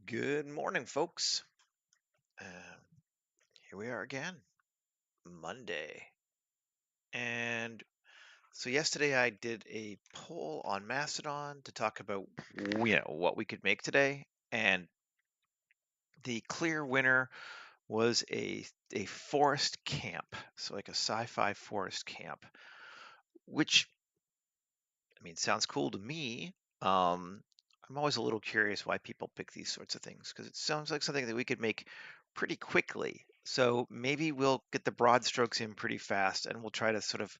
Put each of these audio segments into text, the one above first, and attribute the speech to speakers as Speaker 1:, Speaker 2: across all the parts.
Speaker 1: Good morning, folks. Um, Here we are again, Monday. And so yesterday I did a poll on Mastodon to talk about, what we could make today. And the clear winner was a forest camp, so like a sci-fi forest camp, which sounds cool to me. Um, I'm always a little curious why people pick these sorts of things because it sounds like something that we could make pretty quickly. So maybe we'll get the broad strokes in pretty fast and we'll try to sort of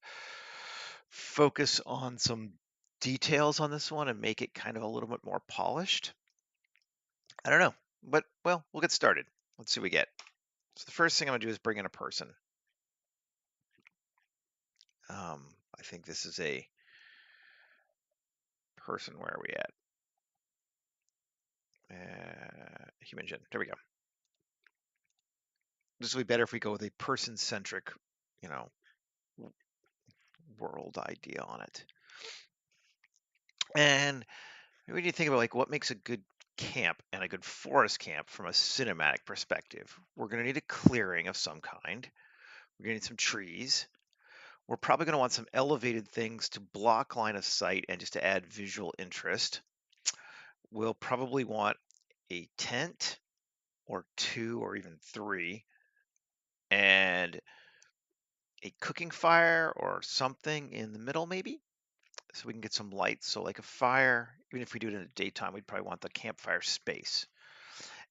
Speaker 1: focus on some details on this one and make it kind of a little bit more polished. I don't know, but well, we'll get started. Let's see what we get. So the first thing I'm gonna do is bring in a person. I think this is a person. Where are we at? Human gen. There we go. This will be better if we go with a person-centric, you know, world idea on it. And we need to think about like what makes a good camp and a good forest camp from a cinematic perspective. We're going to need a clearing of some kind. We're going to need some trees. We're probably going to want some elevated things to block line of sight and just to add visual interest. We'll probably want a tent or two or even three and a cooking fire or something in the middle maybe so we can get some light. So like a fire, even if we do it in the daytime, we'd probably want the campfire space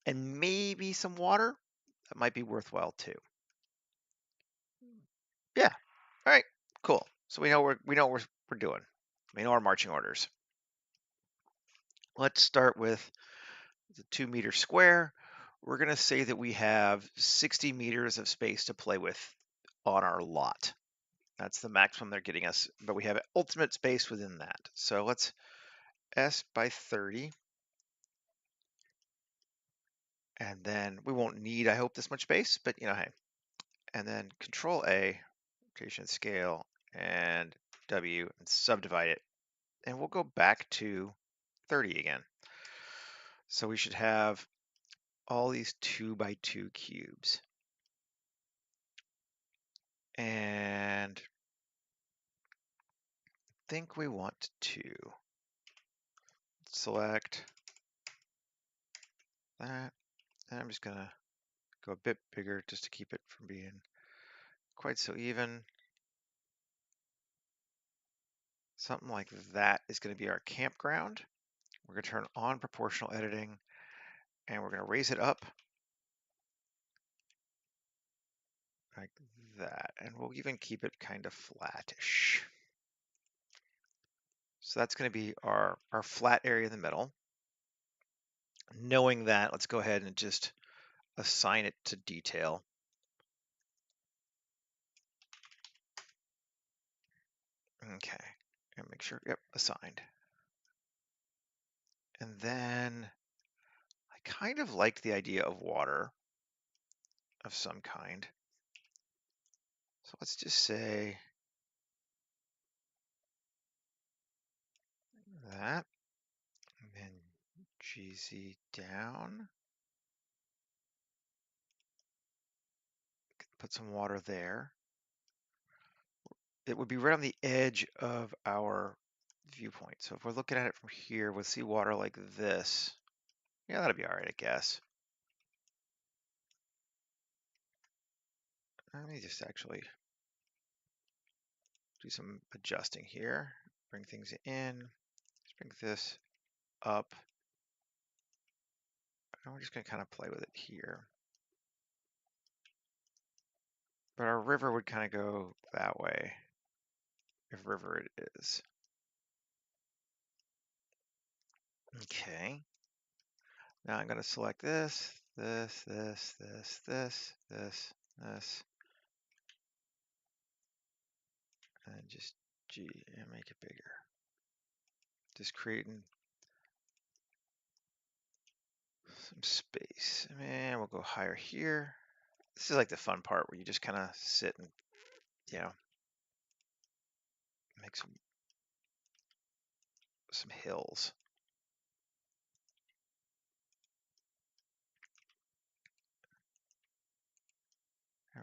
Speaker 1: and maybe some water. That might be worthwhile too. Yeah. All right. Cool. So we know what we're doing. We know our marching orders. Let's start with the 2 meter square. We're going to say that we have 60 meters of space to play with on our lot. That's the maximum they're getting us, but we have ultimate space within that. So let's S by 30. And then we won't need, I hope, this much space, but hey. And then Control A, rotation scale, and W, and subdivide it. And we'll go back to 30 again. So we should have all these 2 by 2 cubes. And I think we want to select that. And I'm just going to go a bit bigger just to keep it from being quite so even. Something like that is going to be our campground. We're going to turn on proportional editing and we're going to raise it up like that. And we'll even keep it kind of flattish. So that's going to be our flat area in the middle. Knowing that, let's go ahead and just assign it to detail. Okay, and make sure, yep, assigned. And then I kind of like the idea of water of some kind. So let's just say that, and then GZ down. Put some water there. It would be right on the edge of our viewpoint. So if we're looking at it from here, we'll see water like this. Yeah, that'll be all right, I guess. Let me just actually do some adjusting here. Bring things in. Let's bring this up. And we're just going to kind of play with it here. But our river would kind of go that way, if river it is. Okay. Now I'm going to select this, this, this, this, this, this, this, and just G and make it bigger. Just creating some space. And we'll go higher here. This is like the fun part where you just kind of sit and, make some hills.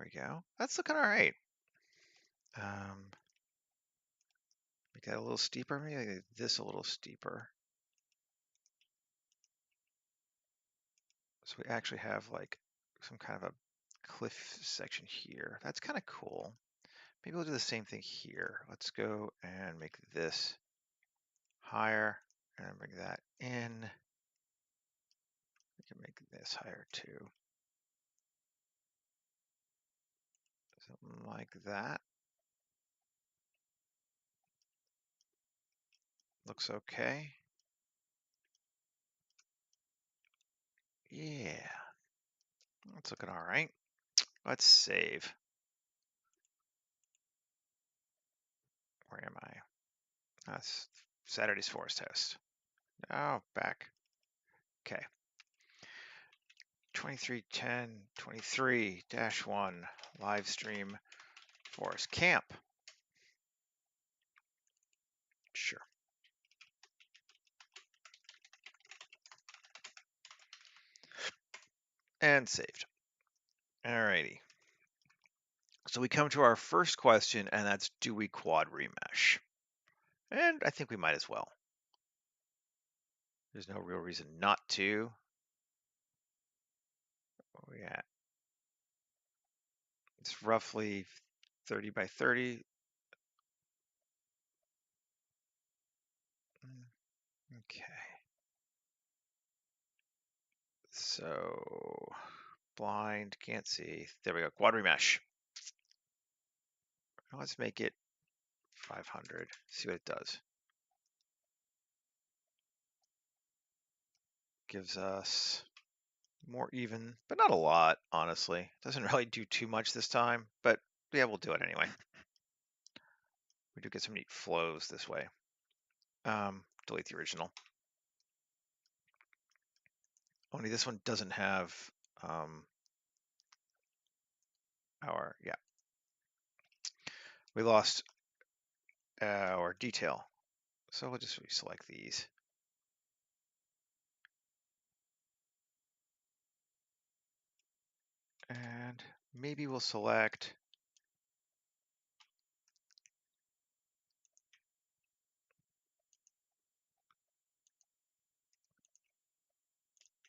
Speaker 1: we go. That's looking all right. Make that a little steeper, maybe this a little steeper. So we actually have like some kind of a cliff section here. That's kind of cool. Maybe we'll do the same thing here. Let's go and make this higher and bring that in. We can make this higher too. Something like that. Looks okay. Yeah, that's looking all right. Let's save. Where am I? That's Saturday's Forest Test. Oh, back. Okay. 2310 23-1 live stream Forest Camp. Sure. And saved. Alrighty. So we come to our first question, and that's, do we quad remesh? And I think we might as well. There's no real reason not to. Where we at? It's roughly 30 by 30. Okay. So blind, can't see. There we go. Quad remesh. Let's make it 500. See what it does. Gives us more even, but not a lot, honestly. Doesn't really do too much this time, but yeah, we'll do it anyway. We do get some neat flows this way. Delete the original. Only this one doesn't have yeah. We lost our detail. So we'll just reselect these. And maybe we'll select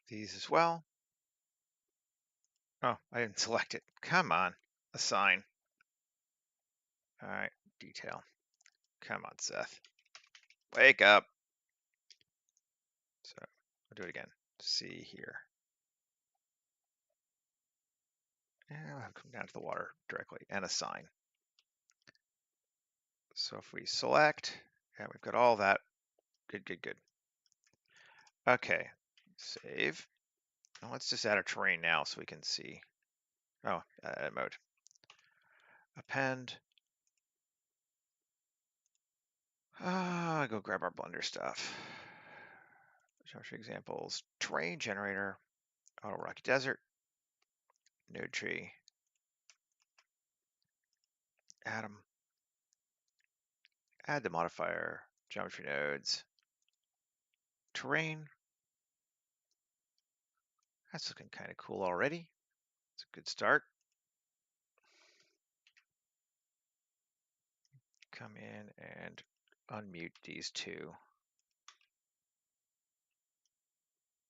Speaker 1: these as well. Oh, I didn't select it. Come on. Assign. All right, detail. Come on, Seth. Wake up. So I'll do it again. See here. And I'll come down to the water directly and assign. So if we select, and we've got all that. Good, good, good. Okay, save. And let's just add our terrain now so we can see. Oh, edit mode. Append. Go grab our Blender stuff. Geometry examples. Terrain generator. Auto Rocky Desert. Node tree. Atom. Add the modifier. Geometry nodes. Terrain. That's looking kind of cool already. It's a good start. Come in and unmute these two.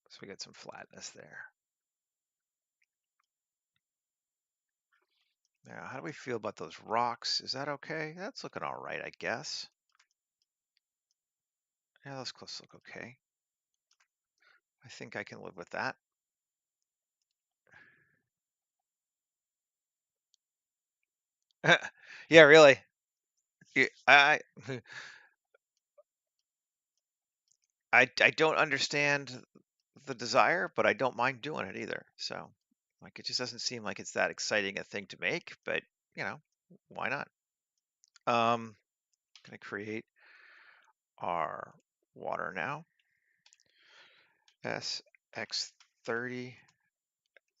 Speaker 1: So we get some flatness there. Now, how do we feel about those rocks? Is that okay? That's looking all right, I guess. Yeah, those cliffs look okay. I think I can live with that. Yeah, really. I I don't understand the desire, but I don't mind doing it either. So, like, it just doesn't seem like it's that exciting a thing to make, but you know, why not? Gonna create our water now. SX30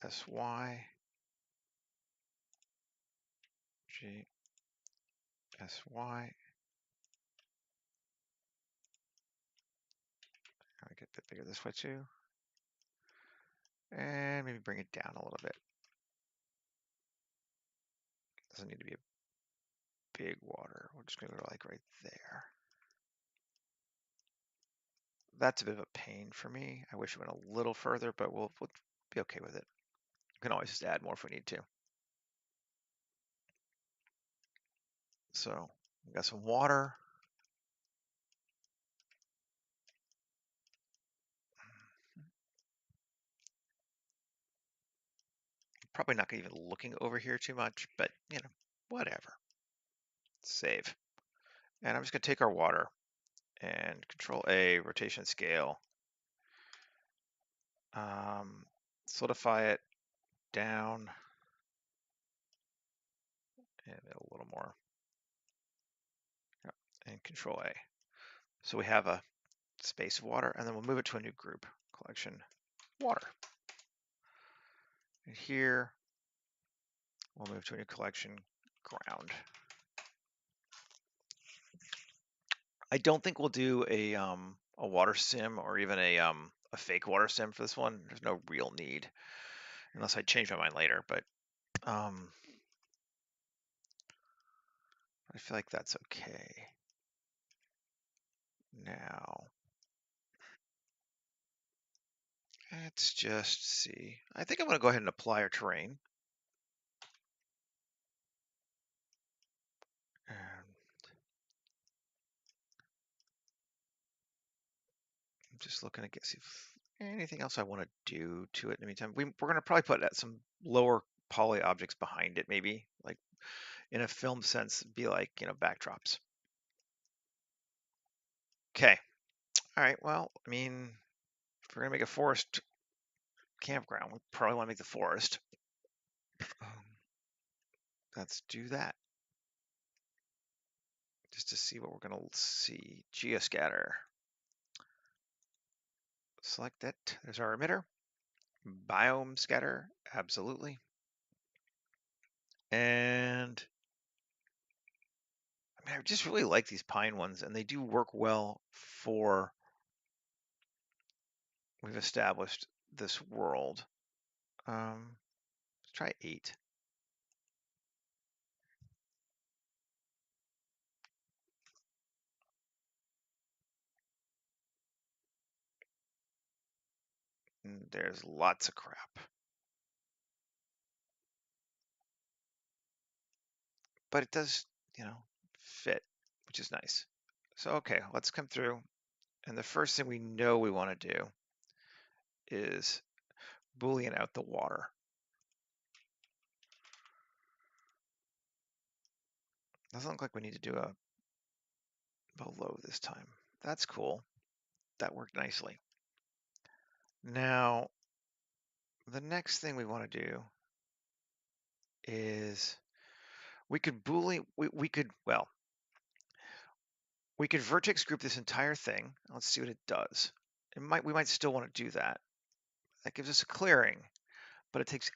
Speaker 1: SY GSY. I'll get a bit bigger this way too. And maybe bring it down a little bit. Doesn't need to be a big water. We're just gonna go to like right there. That's a bit of a pain for me. I wish it went a little further, but we'll be okay with it. We can always just add more if we need to. So we got some water. Probably not gonna even looking over here too much, but you know, whatever. Save. And I'm just gonna take our water and Control A, rotation scale. Solidify it down and a little more. Yep. And Control A. So we have a space of water, and then we'll move it to a new group, collection water. And here we'll move to a new collection, ground. I don't think we'll do a water sim or even a fake water sim for this one. There's no real need, unless I change my mind later. But I feel like that's okay. Now, let's just see. I think I'm going to go ahead and apply our terrain. And I'm just looking to see if anything else I want to do to it in the meantime. We're going to probably put some lower poly objects behind it, maybe like in a film sense, be like, you know, backdrops. Okay. All right. Well, I mean, if we're going to make a forest campground, we probably want to make the forest. Let's do that. Just to see what we're going to see. Geoscatter. Select it. There's our emitter. Biome scatter. Absolutely. And I mean, I just really like these pine ones, and they do work well for we've established this world. Let's try 8. And there's lots of crap. But it does, you know, fit, which is nice. So, okay, let's come through. And the first thing we know we want to do is Boolean out the water. Doesn't look like we need to do a below this time. That's cool. That worked nicely. Now, the next thing we want to do is we could Boolean, we could vertex group this entire thing. Let's see what it does. We might still want to do that. That gives us a clearing, but it takes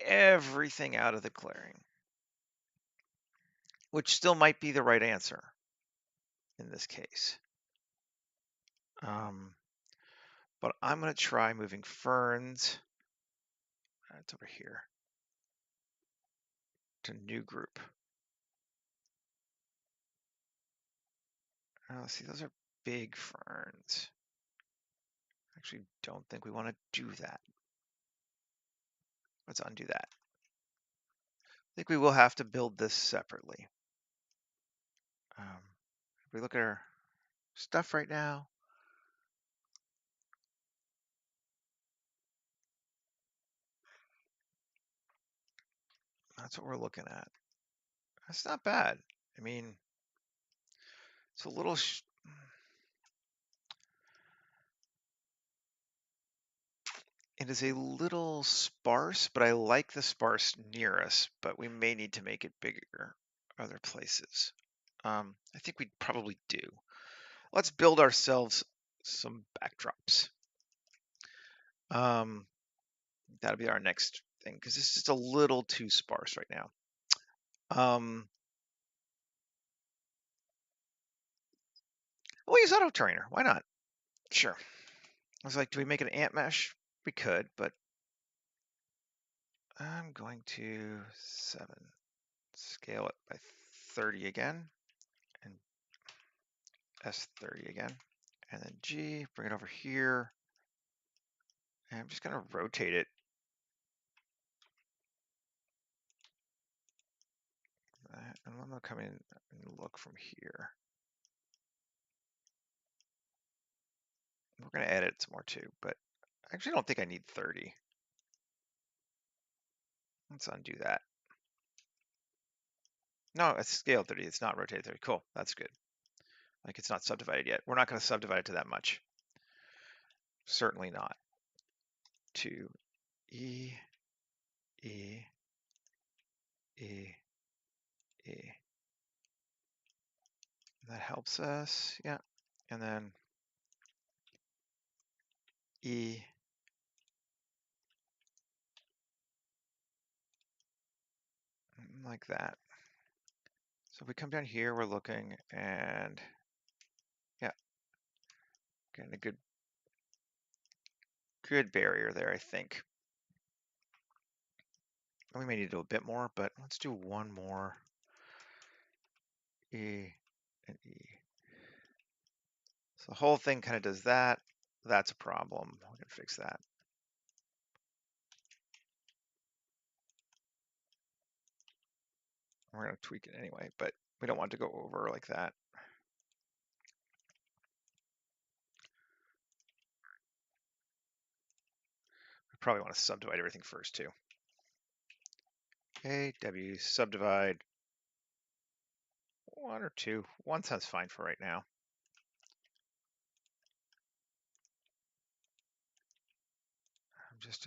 Speaker 1: everything out of the clearing, which still might be the right answer in this case. But I'm going to try moving ferns. It's over here to new group. Oh, see, those are big ferns. Actually, don't think we want to do that. Let's undo that. I think we will have to build this separately. If we look at our stuff right now, that's what we're looking at. That's not bad. I mean, it's a little it is a little sparse, but I like the sparse near us, but we may need to make it bigger other places. I think we probably do. Let's build ourselves some backdrops. That'll be our next thing, because it's just a little too sparse right now. We'll use Auto Trainer. Why not? Sure. I was like, do we make an ant mesh? We could, but I'm going to 7, scale it by 30 again, and S30 again, and then G, bring it over here, and I'm just going to rotate it. And I'm going to come in and look from here. We're going to edit some more too, but I actually don't think I need 30. Let's undo that. No, it's scaled 30. It's not rotated 30. Cool. That's good. Like it's not subdivided yet. We're not going to subdivide it to that much. Certainly not. 2 E, E, E, E. That helps us. Yeah. And then E, like that. So if we come down here, we're looking, and yeah, getting a good barrier there, I think. We may need to do a bit more, but let's do one more. E and E. So the whole thing kind of does that. That's a problem. We can fix that. We're going to tweak it anyway, but we don't want to go over like that. We probably want to subdivide everything first too. Okay, W, subdivide 1 or 2. 1 sounds fine for right now. I'm just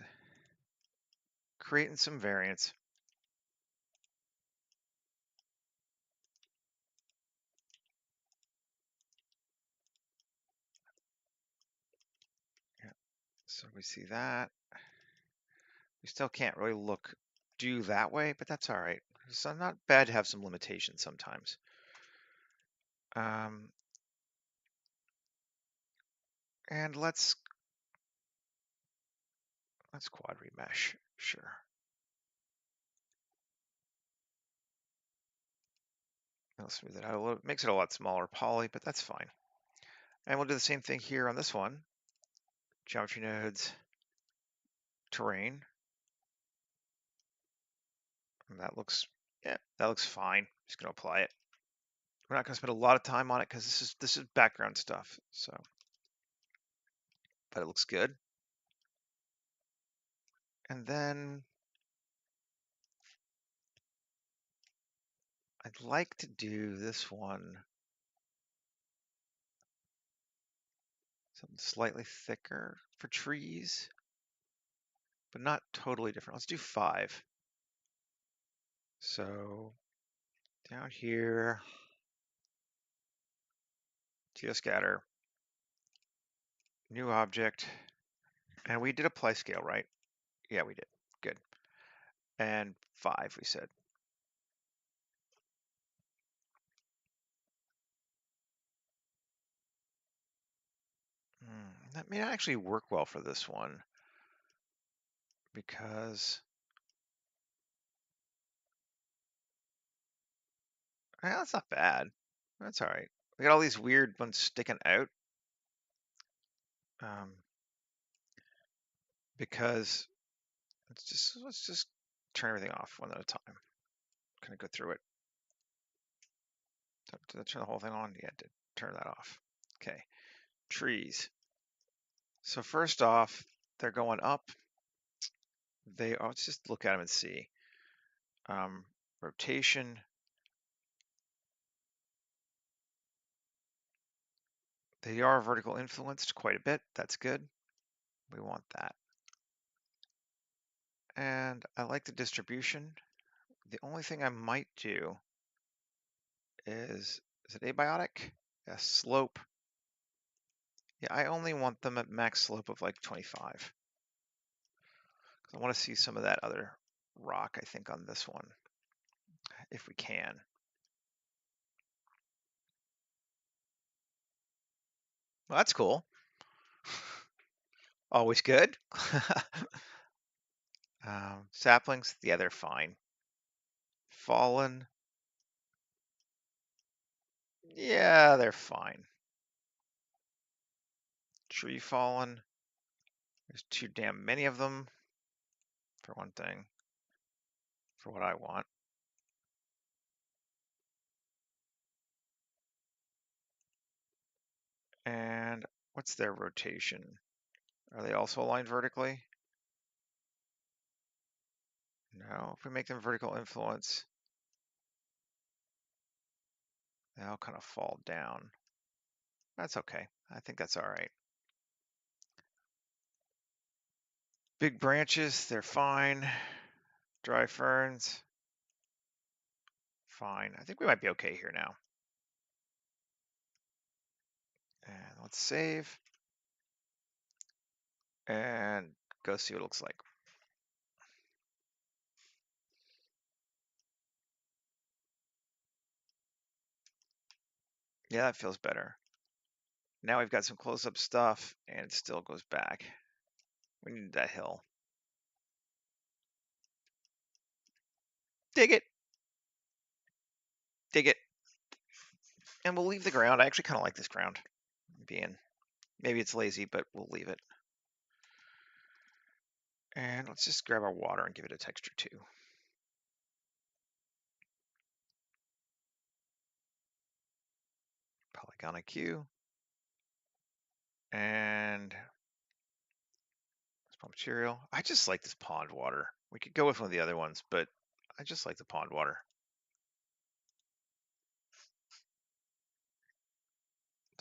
Speaker 1: creating some variance. Yeah. So we see that. We still can't really do that way, but that's all right. It's not bad to have some limitations sometimes. And let's quad remesh, sure. I'll smooth it out a little. Makes it a lot smaller poly, but that's fine. And we'll do the same thing here on this one. Geometry nodes, terrain. And that looks, yeah, that looks fine. Just gonna apply it. We're not gonna spend a lot of time on it because this is background stuff. So, but it looks good. And then I'd like to do this one something slightly thicker for trees, but not totally different. Let's do 5. So down here, geoscatter, new object, and we did apply scale, right? Yeah, we did. Good. And 5, we said. That may not actually work well for this one because that's not bad. That's all right. We got all these weird ones sticking out because let's just turn everything off one at a time. Kind of go through it. Did I turn the whole thing on? Yeah, I did. Turn that off. Okay. Trees. So first off, they're going up. Let's just look at them and see. Rotation. They are vertical influenced quite a bit. That's good. We want that. And I like the distribution. The only thing I might do is it abiotic? Yeah, slope. Yeah, I only want them at max slope of like 25. I want to see some of that other rock, I think, on this one, if we can. Well, that's cool. Always good. Saplings, yeah, they're fine. fallen. Yeah, they're fine. Tree fallen. There's too damn many of them, for one thing, for what I want. And what's their rotation? Are they also aligned vertically? No, if we make them vertical influence, they all kind of fall down. That's okay. I think that's all right. Big branches, they're fine. Dry ferns, fine. I think we might be okay here now. And let's save. And go see what it looks like. Yeah, that feels better. Now we've got some close-up stuff, and it still goes back. We need that hill. Dig it. Dig it. And we'll leave the ground. I actually kind of like this ground being. Maybe it's lazy, but we'll leave it. And let's just grab our water and give it a texture too. Polygon IQ. And material. I just like this pond water. We could go with one of the other ones, but I just like the pond water.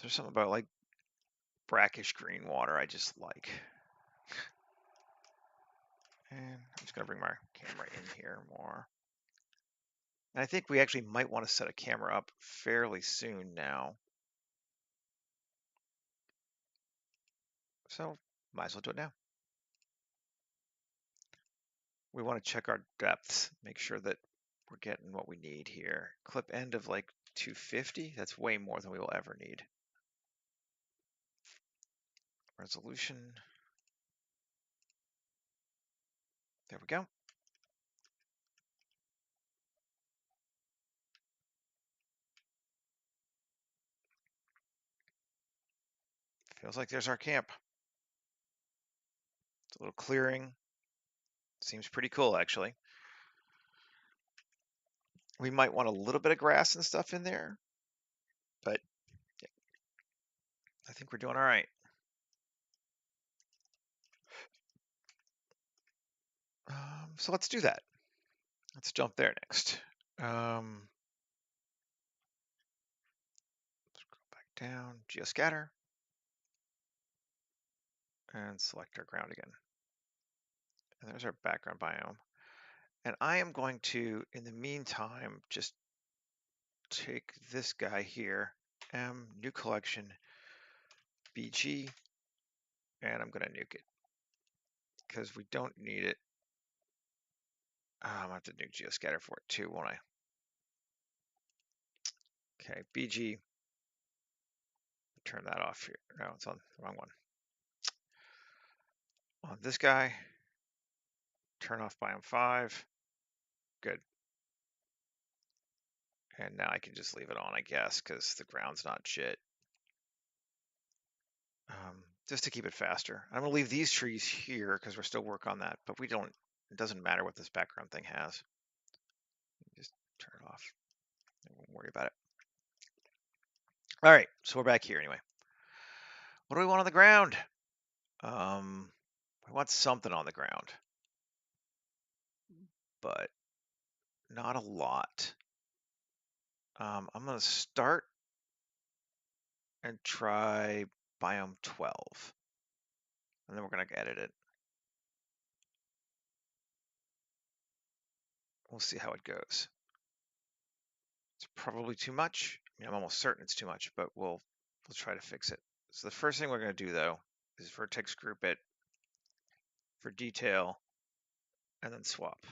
Speaker 1: There's something about like brackish green water I just like. And I'm just gonna bring my camera in here more. And I think we actually might want to set a camera up fairly soon now. So might as well do it now. We want to check our depths, make sure that we're getting what we need here. Clip end of like 250, that's way more than we will ever need. Resolution. There we go. Feels like there's our camp. It's a little clearing. Seems pretty cool, actually. We might want a little bit of grass and stuff in there, but yeah, I think we're doing all right. So let's do that. Let's jump there next. Let's go back down, geoscatter, and select our ground again. And there's our background biome. And I am going to, in the meantime, just take this guy here, new collection, BG, and I'm going to nuke it because we don't need it. I'm going to have to nuke geoscatter for it too, won't I? Okay, BG, turn that off here. No, it's on the wrong one. On this guy, turn off biome 5. Good. And now I can just leave it on, I guess, because the ground's not shit. Just to keep it faster. I'm gonna leave these trees here because we're still working on that, but we don't, it doesn't matter what this background thing has. Just turn it off. I won't worry about it. All right, so we're back here anyway. What do we want on the ground? I want something on the ground, but not a lot. I'm gonna start and try biome 12, and then we're gonna edit it. We'll see how it goes. It's probably too much. I mean, I'm almost certain it's too much, but we'll try to fix it. So the first thing we're going to do though is vertex group it for detail and then swap.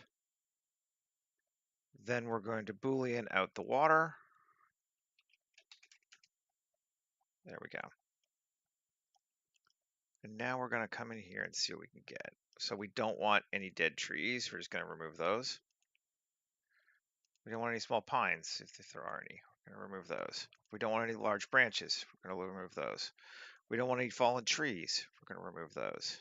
Speaker 1: Then we're going to Boolean out the water. There we go. And now we're going to come in here and see what we can get. So we don't want any dead trees. We're just going to remove those. We don't want any small pines if there are any. We're going to remove those. We don't want any large branches. We're going to remove those. We don't want any fallen trees. We're going to remove those.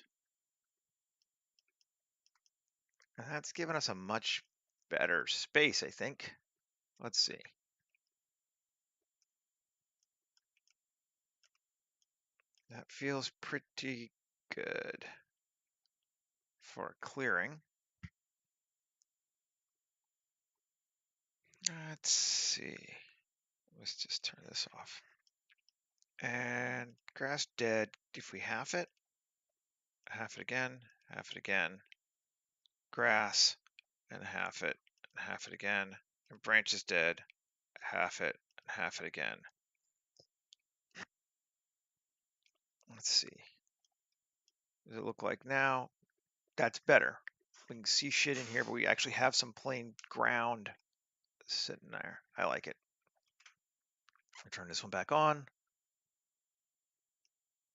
Speaker 1: And that's given us a much better space, I think. Let's see. That feels pretty good for clearing. Let's see. Let's just turn this off. And grass dead, if we half it again, half it again, grass, and half it again, and branches dead, half it, and half it again. Let's see. Does it look like now? That's better. We can see shit in here, but we actually have some plain ground sitting there. I like it. I'll turn this one back on.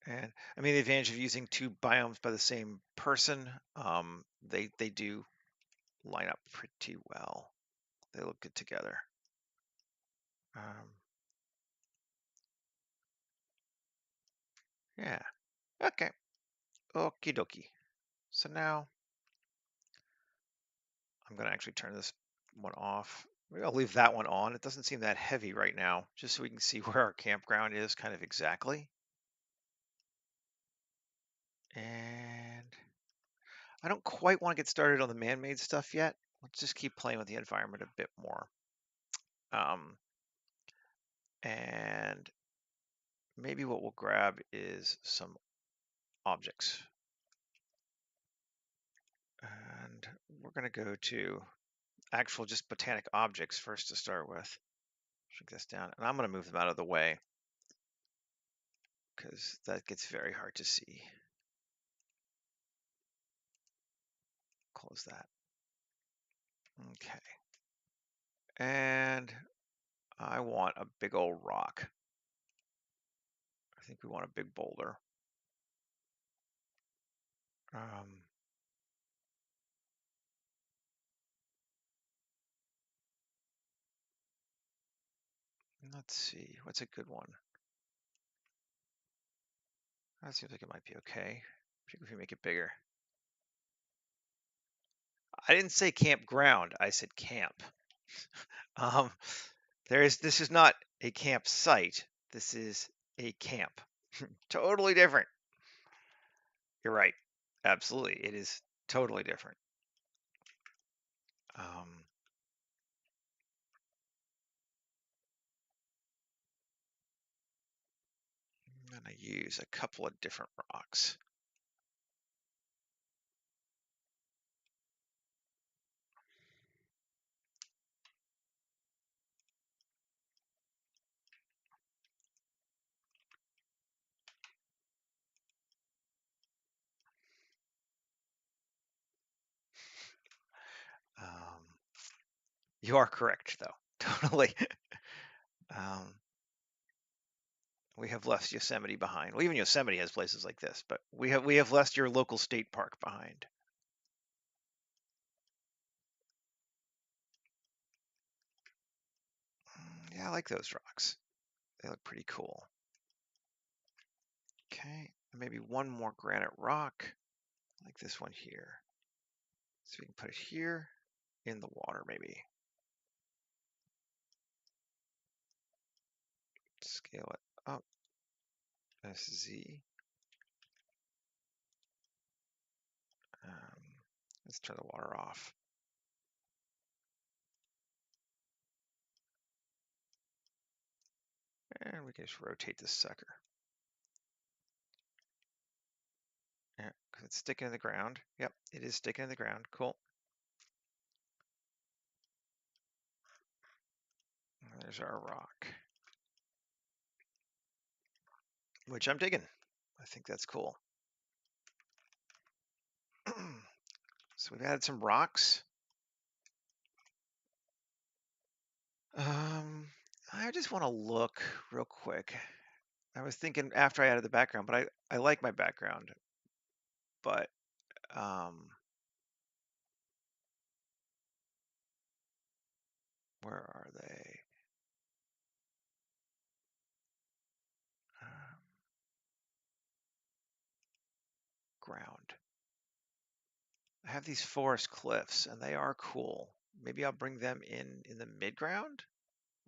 Speaker 1: And I mean, the advantage of using two biomes by the same person, they do line up pretty well. They look good together. Yeah. Okay. Okie dokie. So now I'm going to actually turn this one off. Maybe I'll leave that one on. It doesn't seem that heavy right now, just so we can see where our campground is kind of exactly. And I don't quite want to get started on the man-made stuff yet. Let's just keep playing with the environment a bit more. And maybe what we'll grab is some objects. And we're going to go to actual just botanic objects first to start with. Shrink this down. And I'm going to move them out of the way because that gets very hard to see. Close that. Okay. And I want a big old rock. I think we want a big boulder. Let's see, what's a good one? That seems like it might be okay, particularly if we make it bigger. I didn't say campground, I said camp. This is not a campsite. This is a camp. Totally different. You're right. Absolutely. It is totally different. I'm going to use a couple of different rocks. You are correct, though. Totally. We have left Yosemite behind. Well, even Yosemite has places like this, but we have left your local state park behind. Yeah, I like those rocks. They look pretty cool. Okay, maybe one more granite rock, like this one here. So we can put it here in the water, maybe. Scale it up. SZ. Let's turn the water off. And we can just rotate this sucker. Yeah, because it's sticking in the ground. Yep, it is sticking in the ground. Cool. And there's our rock, which I'm digging. I think that's cool. So we've added some rocks. I just want to look real quick. I was thinking after I added the background, but I like my background. But Where are they? Ground. I have these forest cliffs, and they are cool. Maybe I'll bring them in the mid-ground.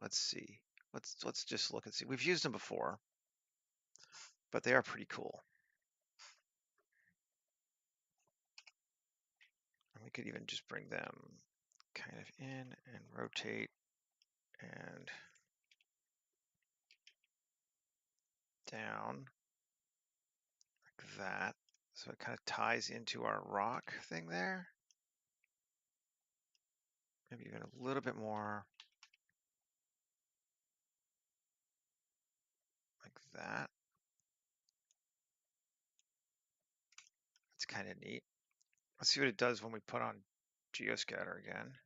Speaker 1: Let's see. Let's just look and see. We've used them before, but they are pretty cool. And we could even just bring them kind of in and rotate and down like that. So it kind of ties into our rock thing there. Maybe even a little bit more like that. It's kind of neat. Let's see what it does when we put on Geoscatter again.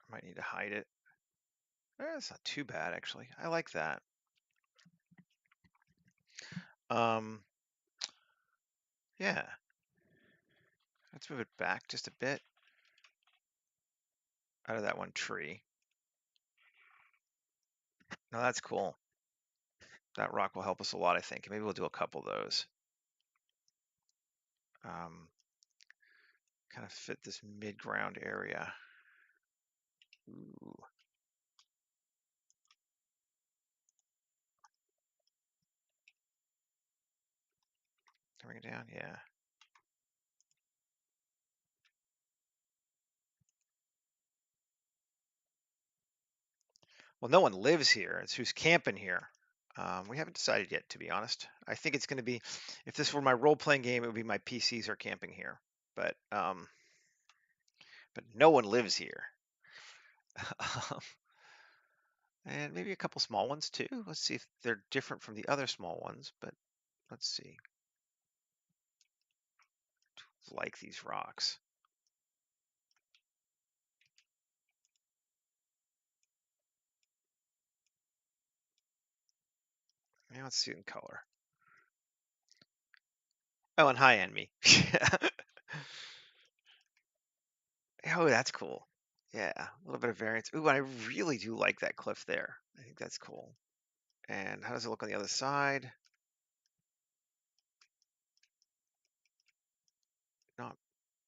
Speaker 1: I might need to hide it. It's not too bad, actually. I like that. Yeah. Let's move it back just a bit out of that one tree. Now that's cool. That rock will help us a lot, I think. Maybe we'll do a couple of those. Kind of fit this mid-ground area. Ooh. Bring it down, yeah. Well, no one lives here. It's who's camping here. We haven't decided yet, to be honest. I think it's going to be, if this were my role-playing game, it would be my PCs are camping here. But no one lives here. And maybe a couple small ones too. Let's see if they're different from the other small ones, but let's see. Like these rocks. Yeah, let's see it in color. Oh, and hi, Enemy. Oh, that's cool. Yeah, a little bit of variance. Ooh, I really do like that cliff there. I think that's cool. And how does it look on the other side?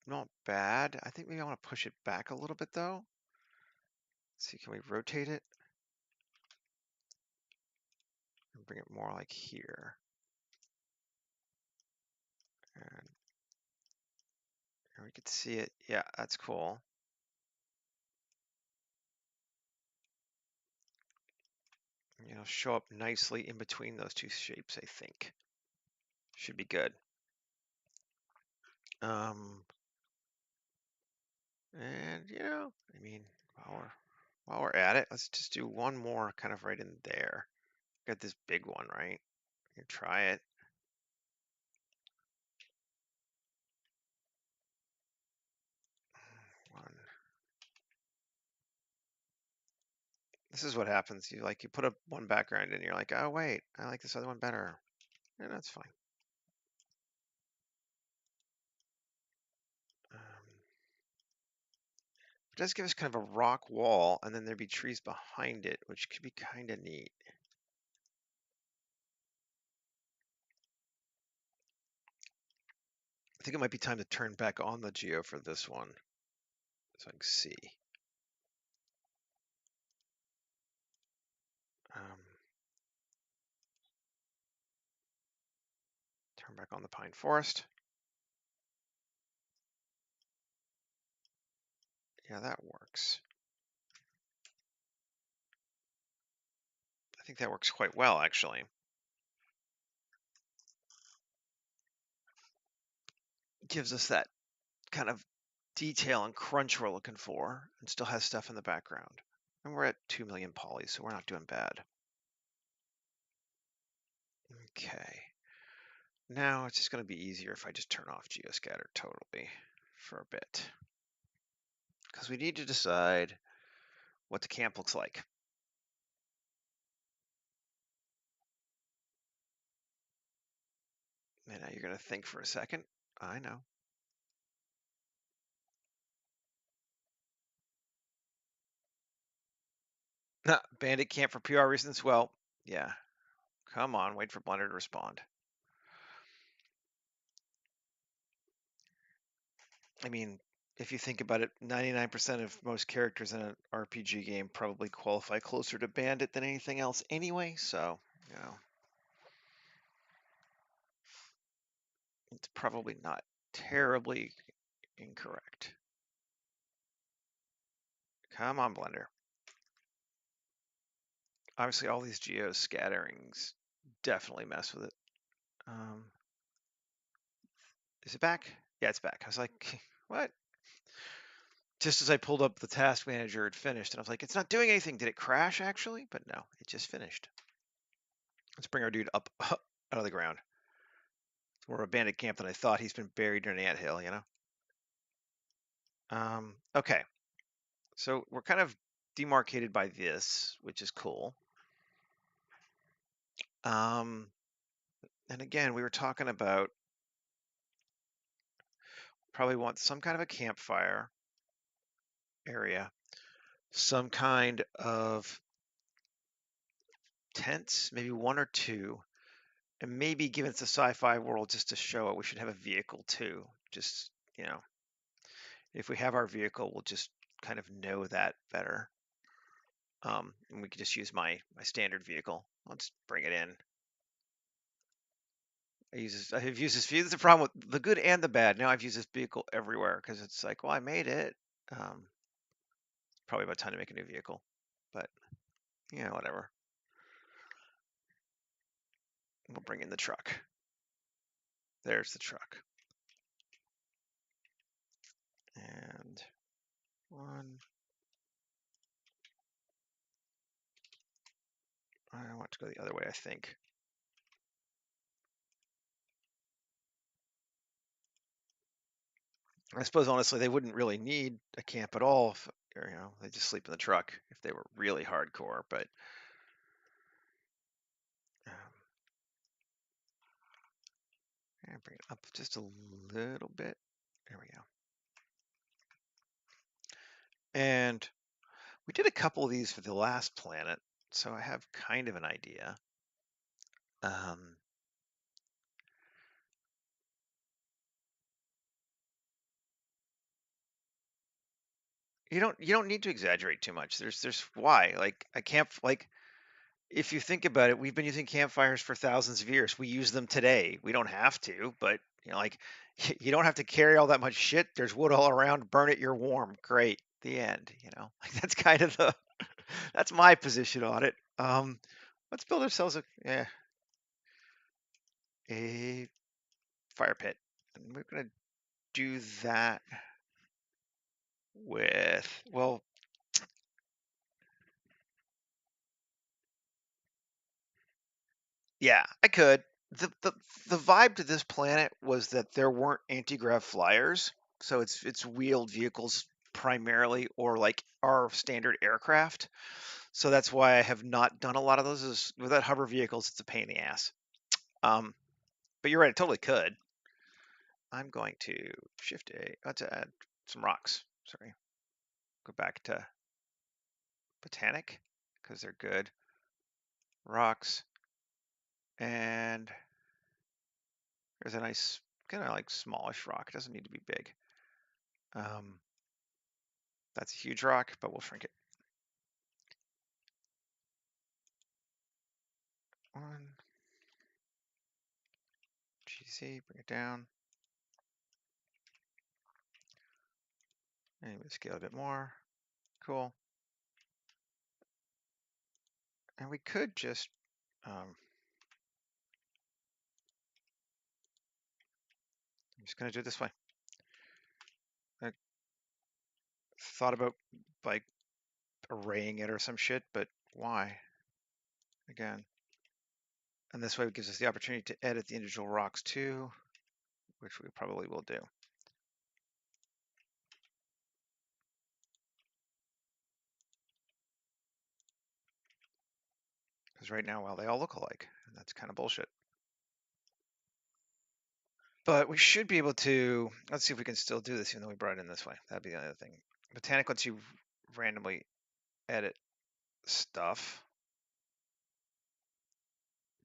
Speaker 1: Not bad. I think maybe I want to push it back a little bit though. Let's see, can we rotate it? And bring it more like here. And we could see it. Yeah, that's cool. You know, show up nicely in between those two shapes, I think. Should be good. And you know, I mean, while we're at it, let's just do one more kind of right in there. Got this big one, right? Here, try it. One. This is what happens. You put up one background and you're like, oh wait, I like this other one better. And that's fine. It does give us kind of a rock wall, and then there'd be trees behind it, which could be kind of neat. I think it might be time to turn back on the geo for this one, so I can see. Turn back on the pine forest. Yeah, that works. I think that works quite well, actually. Gives us that kind of detail and crunch we're looking for, and still has stuff in the background. And we're at 2 million polys, so we're not doing bad. Okay. Now it's just going to be easier if I just turn off Geoscatter totally for a bit. Because we need to decide what the camp looks like. And now you're going to think for a second. I know. Bandit camp for PR reasons. Well, yeah. Come on, wait for Blender to respond. I mean, if you think about it, 99% of most characters in an RPG game probably qualify closer to Bandit than anything else anyway, so, you know, it's probably not terribly incorrect. Come on, Blender. Obviously, all these geo scatterings definitely mess with it. Is it back? Yeah, it's back. I was like, what? Just as I pulled up the task manager, it finished, and I was like, it's not doing anything. Did it crash actually? But no, it just finished. Let's bring our dude up out of the ground. It's more of a bandit camp than I thought. He's been buried in an anthill, you know? Okay. So we're kind of demarcated by this, which is cool. And again, we were talking about probably want some kind of a campfire area, some kind of tents, maybe one or two, and maybe given it's a sci-fi world, just to show it, we should have a vehicle too. Just, you know, if we have our vehicle, we'll just kind of know that better. And we could just use my standard vehicle. Let's bring it in. I've used this vehicle. That's the problem with the good and the bad. Now I've used this vehicle everywhere because it's like, well, I made it. Probably about time to make a new vehicle, but yeah, whatever. We'll bring in the truck. There's the truck. And one. I want to go the other way, I think. I suppose honestly they wouldn't really need a camp at all if, or, you know, they just sleep in the truck if they were really hardcore, but and bring it up just a little bit. There we go. And we did a couple of these for the last planet, so I have kind of an idea. You don't need to exaggerate too much. There's why, like, I can't, like, if you think about it, we've been using campfires for thousands of years. We use them today. We don't have to, but you know, like, you don't have to carry all that much shit. There's wood all around. Burn it, you're warm. Great. The end. You know, like that's kind of the that's my position on it. Let's build ourselves a fire pit, and we're gonna do that with, well, yeah, I could. The vibe to this planet was that there weren't anti-grav flyers, so it's wheeled vehicles primarily, or like our standard aircraft. So that's why I have not done a lot of those. Is without hover vehicles, it's a pain in the ass. But you're right, it totally could. I'm going to shift A. To add some rocks. Sorry, go back to botanic because they're good. Rocks, and there's a nice kind of like smallish rock. It doesn't need to be big. That's a huge rock, but we'll shrink it. One. GC, bring it down. And we scale a bit more. Cool. And we could just I'm just gonna do it this way. I thought about like arraying it or some shit, but why? Again. And this way it gives us the opportunity to edit the individual rocks too, which we probably will do. Because right now, well, they all look alike, and that's kind of bullshit. But we should be able to, let's see if we can still do this even though we brought it in this way. That'd be the other thing. Botanic lets you randomly edit stuff.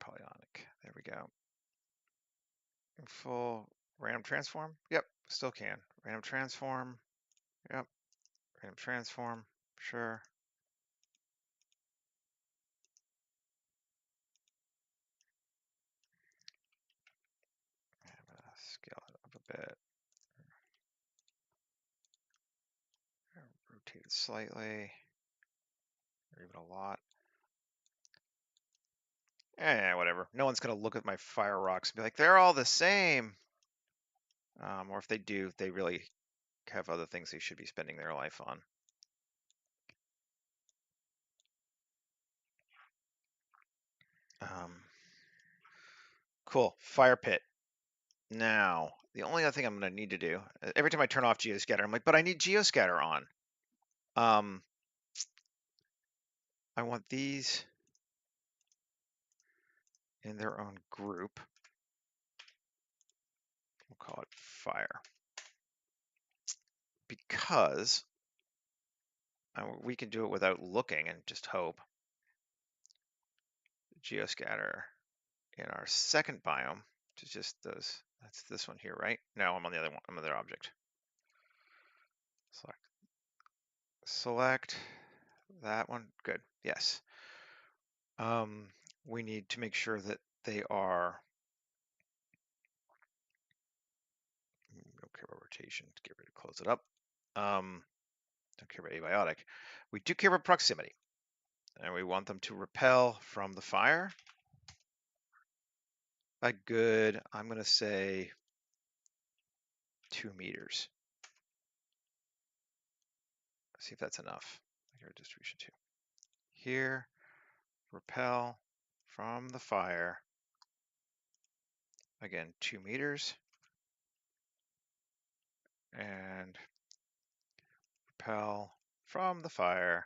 Speaker 1: Polyonic. There we go. Full random transform. Yep, still can. Random transform. Yep. Random transform. Sure. I'm gonna scale it up a bit. Rotate it slightly, or even a lot. Whatever. No one's gonna look at my fire rocks and be like, they're all the same. Or if they do, they really have other things they should be spending their life on. Cool. Fire pit. Now, the only other thing I'm going to need to do, every time I turn off Geoscatter, I'm like, but I need Geoscatter on. I want these in their own group. We'll call it fire. Because we can do it without looking and just hope. Geoscatter in our second biome, which is just those, that's this one here, right? No, I'm on the other one, I'm on the other object. Select that one, good, yes. We need to make sure that they are, don't care about rotation, to get ready to close it up. Don't care about abiotic. We do care about proximity, and we want them to repel from the fire. A good, I'm going to say 2 meters. Let's see if that's enough. Here, distribution 2. Here, repel from the fire. Again, 2 meters. And repel from the fire.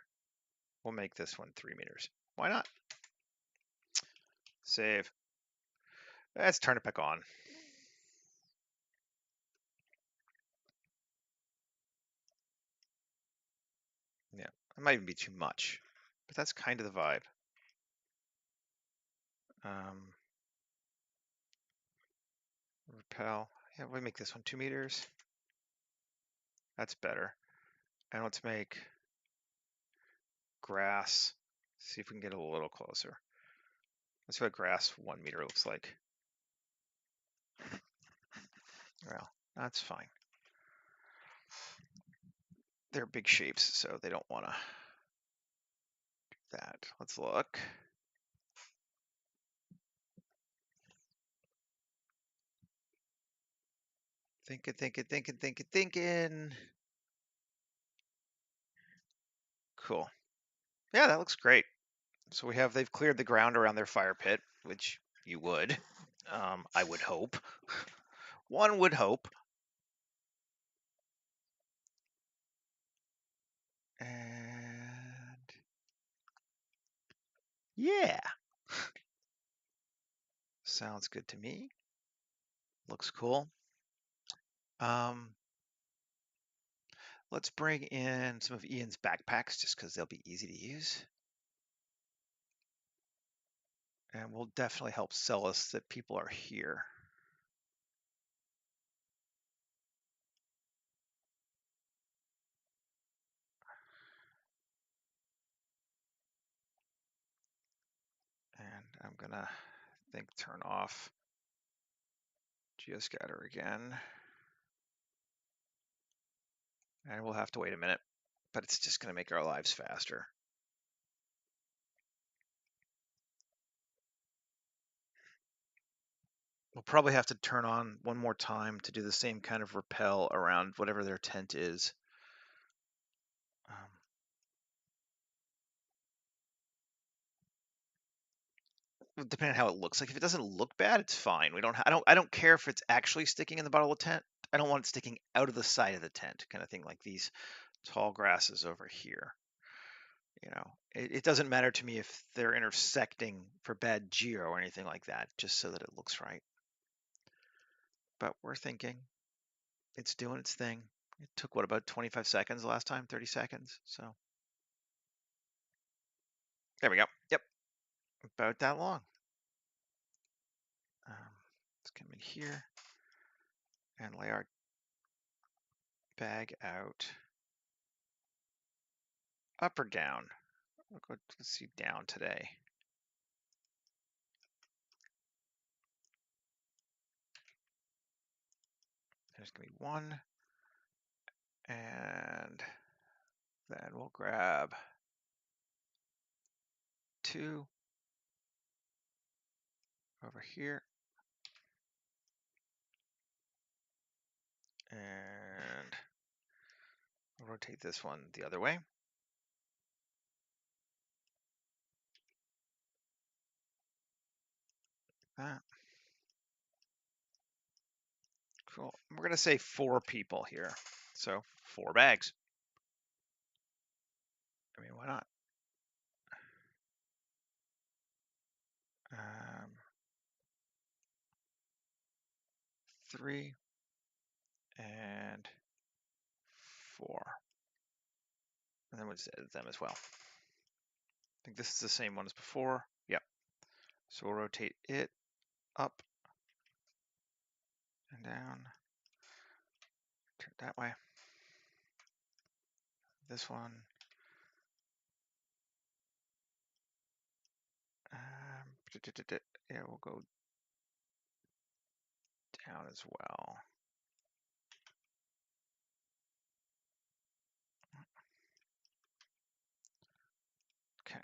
Speaker 1: We'll make this one 3 meters. Why not? Save. Let's turn it back on. Yeah, it might even be too much, but that's kind of the vibe. Repel. Yeah, we make this one 2 meters. That's better. And let's make grass. See if we can get a little closer. Let's see what grass 1 meter looks like. Well, that's fine. They're big shapes, so they don't want to do that. Let's look. Thinking. Cool. Yeah, that looks great. So they've cleared the ground around their fire pit, which you would. I would hope. One would hope. And yeah. Sounds good to me. Looks cool. Let's bring in some of Ian's backpacks just because they'll be easy to use. And will definitely help sell us that people are here. And I'm gonna turn off Geoscatter again. And we'll have to wait a minute, but it's just gonna make our lives faster. We'll probably have to turn on one more time to do the same kind of repel around whatever their tent is. Depending on how it looks. Like if it doesn't look bad, it's fine. I don't care if it's actually sticking in the bottom of the tent. I don't want it sticking out of the side of the tent, kind of thing, like these tall grasses over here. You know, it doesn't matter to me if they're intersecting for bad geo or anything like that, just so that it looks right. But we're thinking it's doing its thing. It took what, about 25 seconds last time, 30 seconds. So There we go. Yep, about that long. Let's come in here and lay our bag out. Up or down? Let's see, down today. There's gonna be one, and then we'll grab two over here, and we'll rotate this one the other way. That. Cool. We're gonna say 4 people here, so 4 bags. I mean, why not? 3 and 4, and then we'll just edit them as well. I think this is the same one as before. Yep. So we'll rotate it up and down. Turn it that way. This one. Yeah, we'll go down as well. Okay.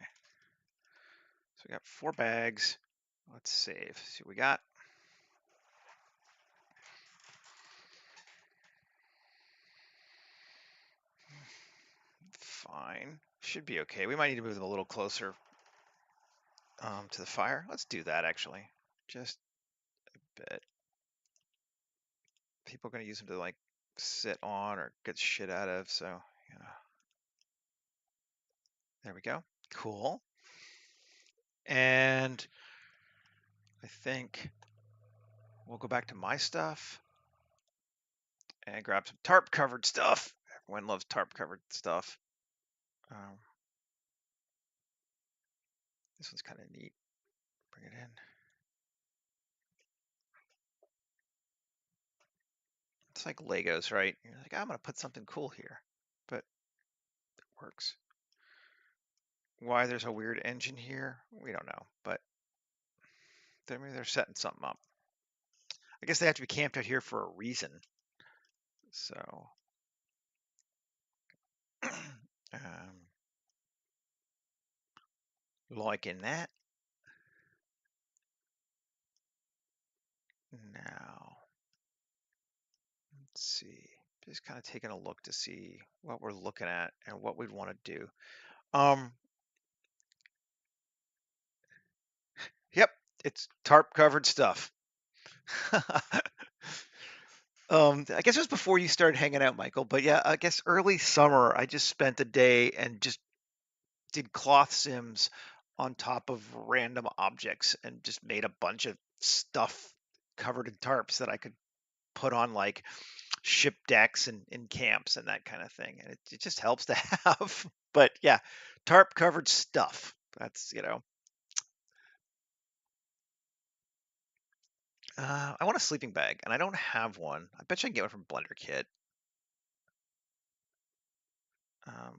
Speaker 1: So we got 4 bags. Let's save. See what we got. Fine. Should be okay. We might need to move them a little closer to the fire. Let's do that actually. Just a bit. People are going to use them to like sit on or get shit out of. So, yeah. There we go. Cool. And I think we'll go back to my stuff and grab some tarp covered stuff. Everyone loves tarp covered stuff. This one's kind of neat. Bring it in. It's like Legos, right? You're like, I'm going to put something cool here, but it works. Why there's a weird engine here, we don't know, but maybe they're setting something up. I guess they have to be camped out here for a reason. So, liking that. Now, let's see. Just kind of taking a look to see what we're looking at and what we'd want to do. Yep, it's tarp covered stuff. I guess it was before you started hanging out, Michael, but yeah, I guess early summer, I just spent a day and just did cloth sims on top of random objects and just made a bunch of stuff covered in tarps that I could put on like ship decks and in camps and that kind of thing. And it just helps to have. But yeah, tarp covered stuff. That's, I want a sleeping bag and I don't have one. I bet you I can get one from Blender Kit.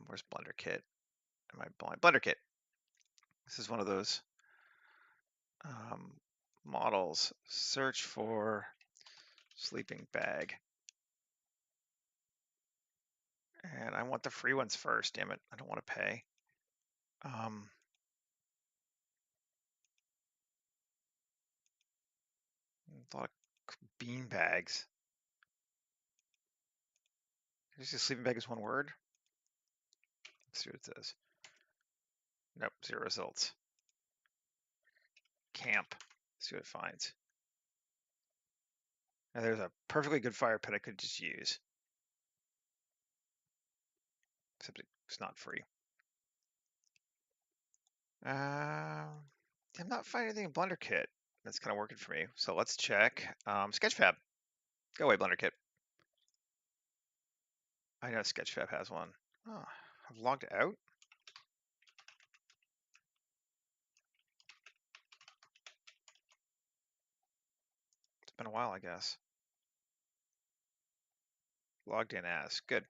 Speaker 1: Where's Blender Kit? Am I blind? Blender Kit. This is one of those models. Search for sleeping bag. And I want the free ones first, damn it. I don't want to pay. A lot of bean bags. Is this sleeping bag is one word? Let's see what it says. Nope, 0 results. Camp. Let's see what it finds. Now there's a perfectly good fire pit I could just use. Except it's not free. I'm not finding anything in Blender Kit that's kind of working for me. So let's check. Sketchfab. Go away, Blender Kit. I know Sketchfab has one. Oh, I've logged out. been a while, I guess. Logged in as. Good.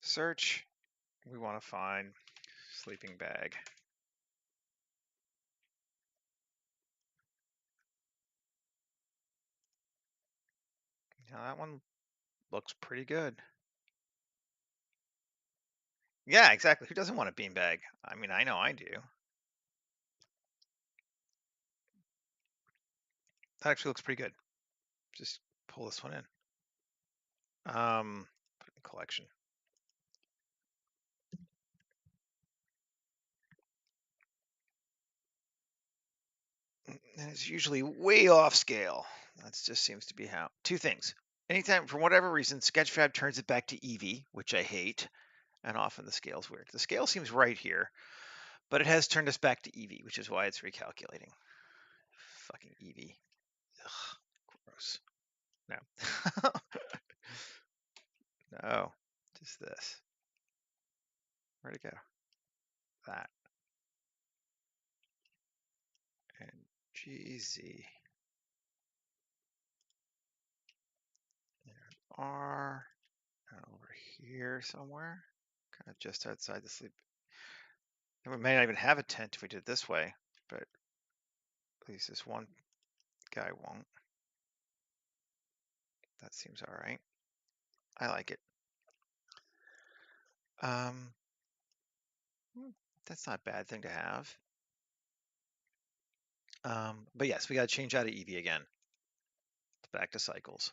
Speaker 1: Search. We want to find sleeping bag. Now that one looks pretty good. Yeah, exactly. Who doesn't want a beanbag? I mean, I know I do. That actually looks pretty good. Just pull this one in. Put in collection. And it's usually way off scale. That just seems to be how. Two things. Anytime, for whatever reason, Sketchfab turns it back to Eevee, which I hate, and often the scale's weird. The scale seems right here, but it has turned us back to Eevee, which is why it's recalculating. Fucking Eevee. Ugh, gross. No. No, just this. Where'd it go? That. And GZ. There's R. And over here somewhere. Kind of just outside the sleep. And we may not even have a tent if we did it this way, but at least this one guy won't. That seems all right. I like it. That's not a bad thing to have. But yes, we got to change out of Eevee again. Back to cycles.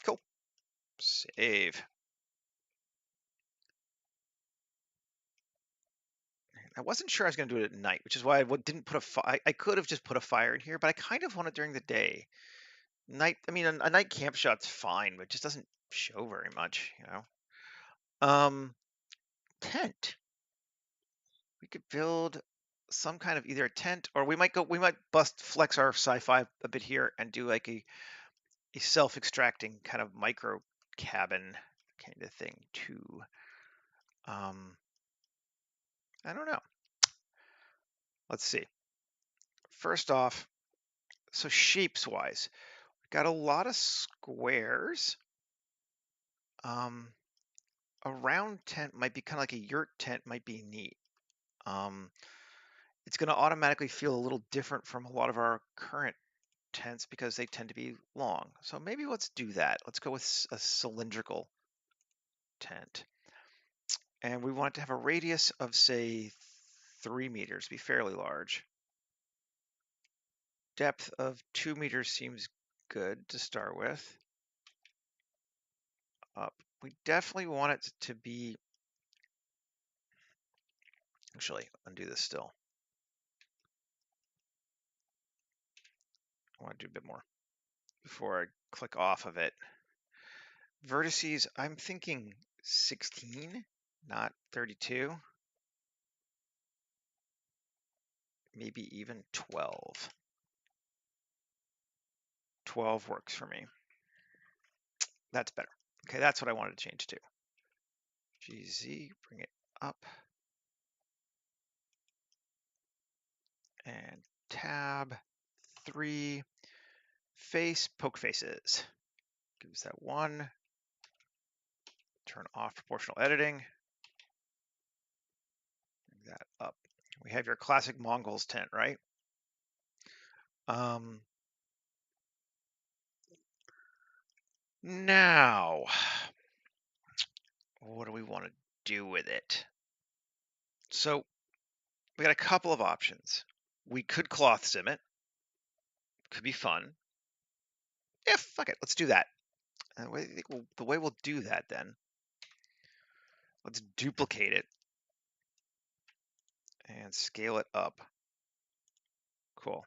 Speaker 1: Cool. Save. I wasn't sure I was going to do it at night, which is why I didn't put a fire. I could have just put a fire in here, but I kind of want it during the day. Night. I mean, a night camp shot's fine, but it just doesn't show very much, you know. Tent. We could build some kind of either a tent, or we might flex our sci-fi a bit here and do like a self-extracting kind of micro cabin kind of thing too. I don't know. Let's see. First off, so shapes wise, we've got a lot of squares. A round tent might be kind of like a yurt tent, might be neat. It's going to automatically feel a little different from a lot of our current tents because they tend to be long. So maybe let's do that. Let's go with a cylindrical tent. And we want it to have a radius of, say, 3 meters, be fairly large. Depth of 2 meters seems good to start with. Up. We definitely want it to be, actually, undo this still. I want to do a bit more before I click off of it. Vertices, I'm thinking 16, not 32. Maybe even 12. 12 works for me. That's better. Okay, that's what I wanted to change to. GZ, bring it up. And tab 3, face, poke faces. Gives that 1. Turn off proportional editing. Bring that up. We have your classic Mongols tent, right? Now, what do we want to do with it? So we got a couple of options. We could cloth sim it. Could be fun. Yeah, fuck it. Let's do that. And the way we'll do that then, let's duplicate it and scale it up. Cool.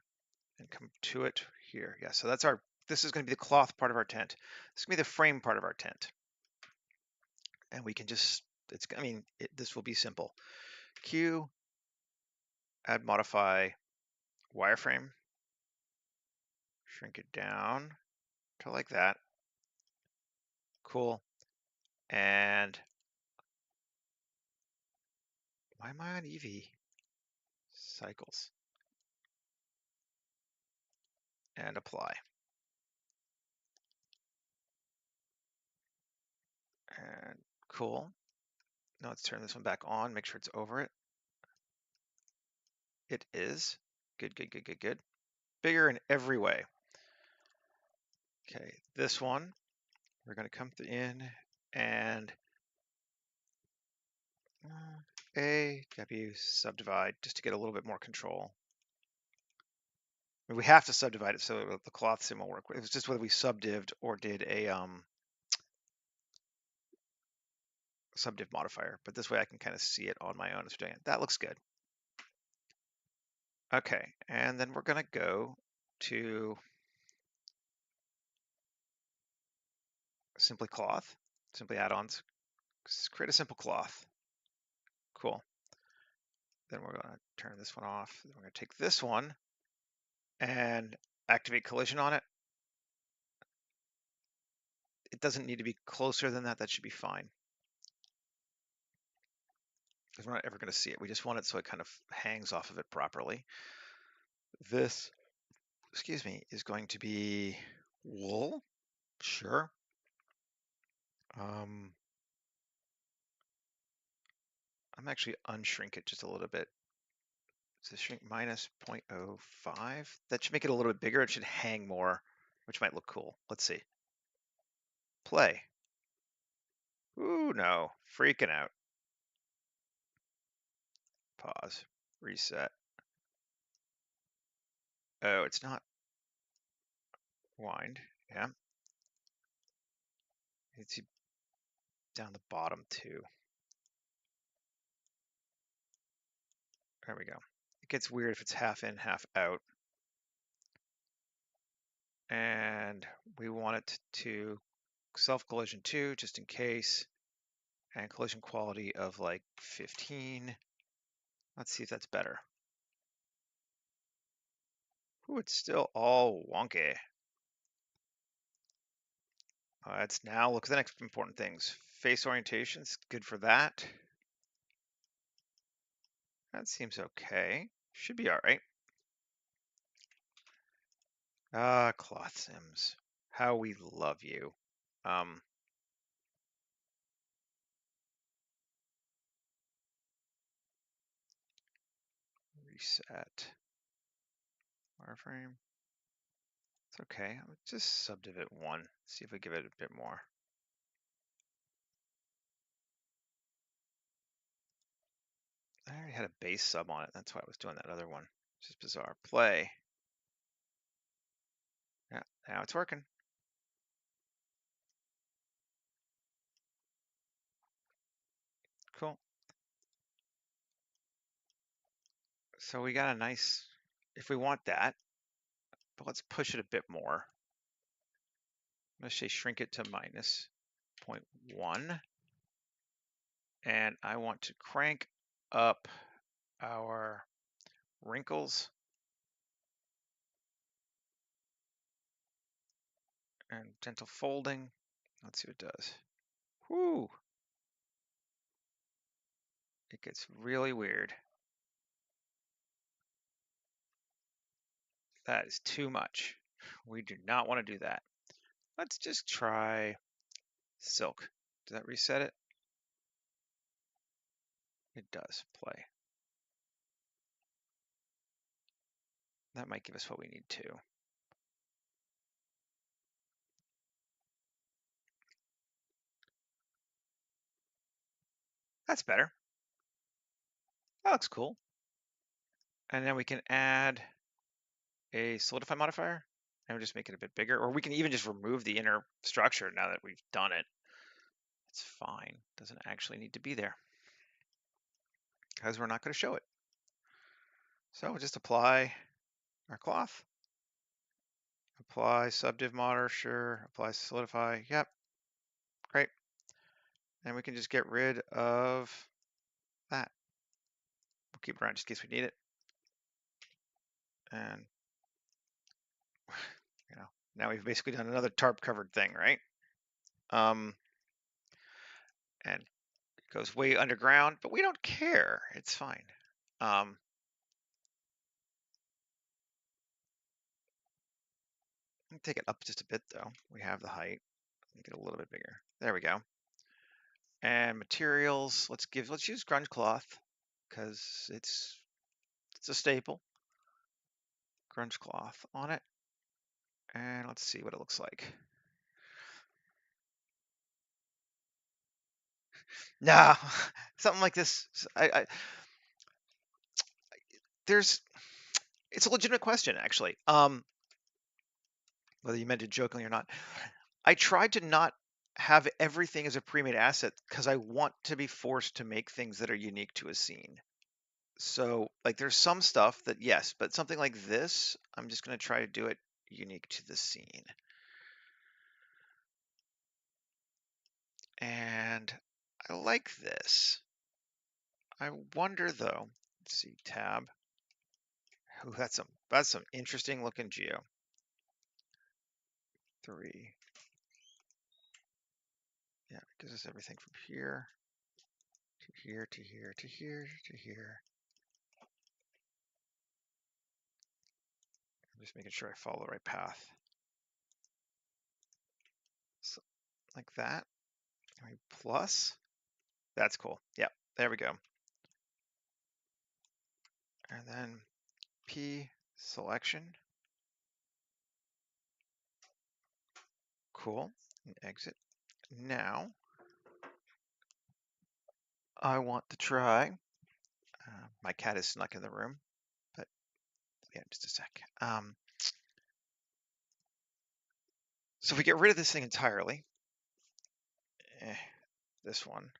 Speaker 1: And come to it here. Yeah, so that's this is going to be the cloth part of our tent. This is going to be the frame part of our tent. And we can just, this will be simple. Q, add modify wireframe, shrink it down to like that. Cool. And Why am I on Eevee? Cycles. And apply. And cool. Now let's turn this one back on, make sure it's over it. It is. Good, good, good, good, good. Bigger in every way. Okay, this one, we're going to come in and A, W, subdivide, just to get a little bit more control. I mean, we have to subdivide it so the cloth sim will work. It was just whether we subdived or did a subdiv modifier, but this way I can kind of see it on my own as we're doing it. That looks good. Okay, and then we're going to go to simply cloth, simply add-ons, create a simple cloth. Cool. Then we're going to turn this one off. Then we're going to take this one and activate collision on it. It doesn't need to be closer than that. That should be fine. Because we're not ever going to see it. We just want it so it kind of hangs off of it properly. This, excuse me, is going to be wool. Sure. I'm actually unshrink it just a little bit. So shrink minus 0.05. That should make it a little bit bigger. It should hang more, which might look cool. Let's see. Play. Ooh, no. Freaking out. Pause. Reset. Oh, it's not wind. Yeah. It's down the bottom too. There we go. It gets weird if it's half in, half out. And we want it to self-collision 2, just in case. And collision quality of like 15. Let's see if that's better. Ooh, it's still all wonky. Let's now look at the next important things. Face orientation's good for that. That seems okay. Should be all right. Cloth sims. How we love you. Reset. Wireframe. It's okay. I'll just subdiv it 1. See if we give it a bit more. I already had a base sub on it. That's why I was doing that other one. It's just bizarre. Play. Yeah, now it's working. Cool. So we got a nice, if we want that, but let's push it a bit more. I'm going to say shrink it to minus 0.1. And I want to crank up our wrinkles and gentle folding. Let's see what it does. Whoo! It gets really weird. That is too much. We do not want to do that. Let's just try silk. Does that reset it? It does. Play. That might give us what we need too. That's better. That looks cool. And then we can add a solidify modifier and we'll just make it a bit bigger. Or we can even just remove the inner structure now that we've done it. It's fine. Doesn't actually need to be there because we're not going to show it. So we'll just apply our cloth. Apply subdiv modder, sure. Apply solidify, yep. Great. And we can just get rid of that. We'll keep it around just in case we need it. And you know, now we've basically done another tarp covered thing, right? And Goes way underground, but we don't care. It's fine. Take it up just a bit though. We have the height. Make it a little bit bigger. There we go. And materials, let's use grunge cloth because it's a staple. Grunge cloth on it. And let's see what it looks like. Nah, something like this. It's a legitimate question actually. Whether you meant it jokingly or not. I tried to not have everything as a pre-made asset because I want to be forced to make things that are unique to a scene. So like there's some stuff that yes, but something like this, I'm just going to try to do it unique to the scene. And I like this. I wonder though, let's see, tab. Ooh, that's some interesting looking geo. 3. Yeah, it gives us everything from here to here to here to here to here. I'm just making sure I follow the right path. So, like that. Plus. That's cool. Yeah, there we go. And then P selection. Cool. And exit. Now I want to try. My cat is snuck in the room, but yeah, just a sec. So if we get rid of this thing entirely, this one.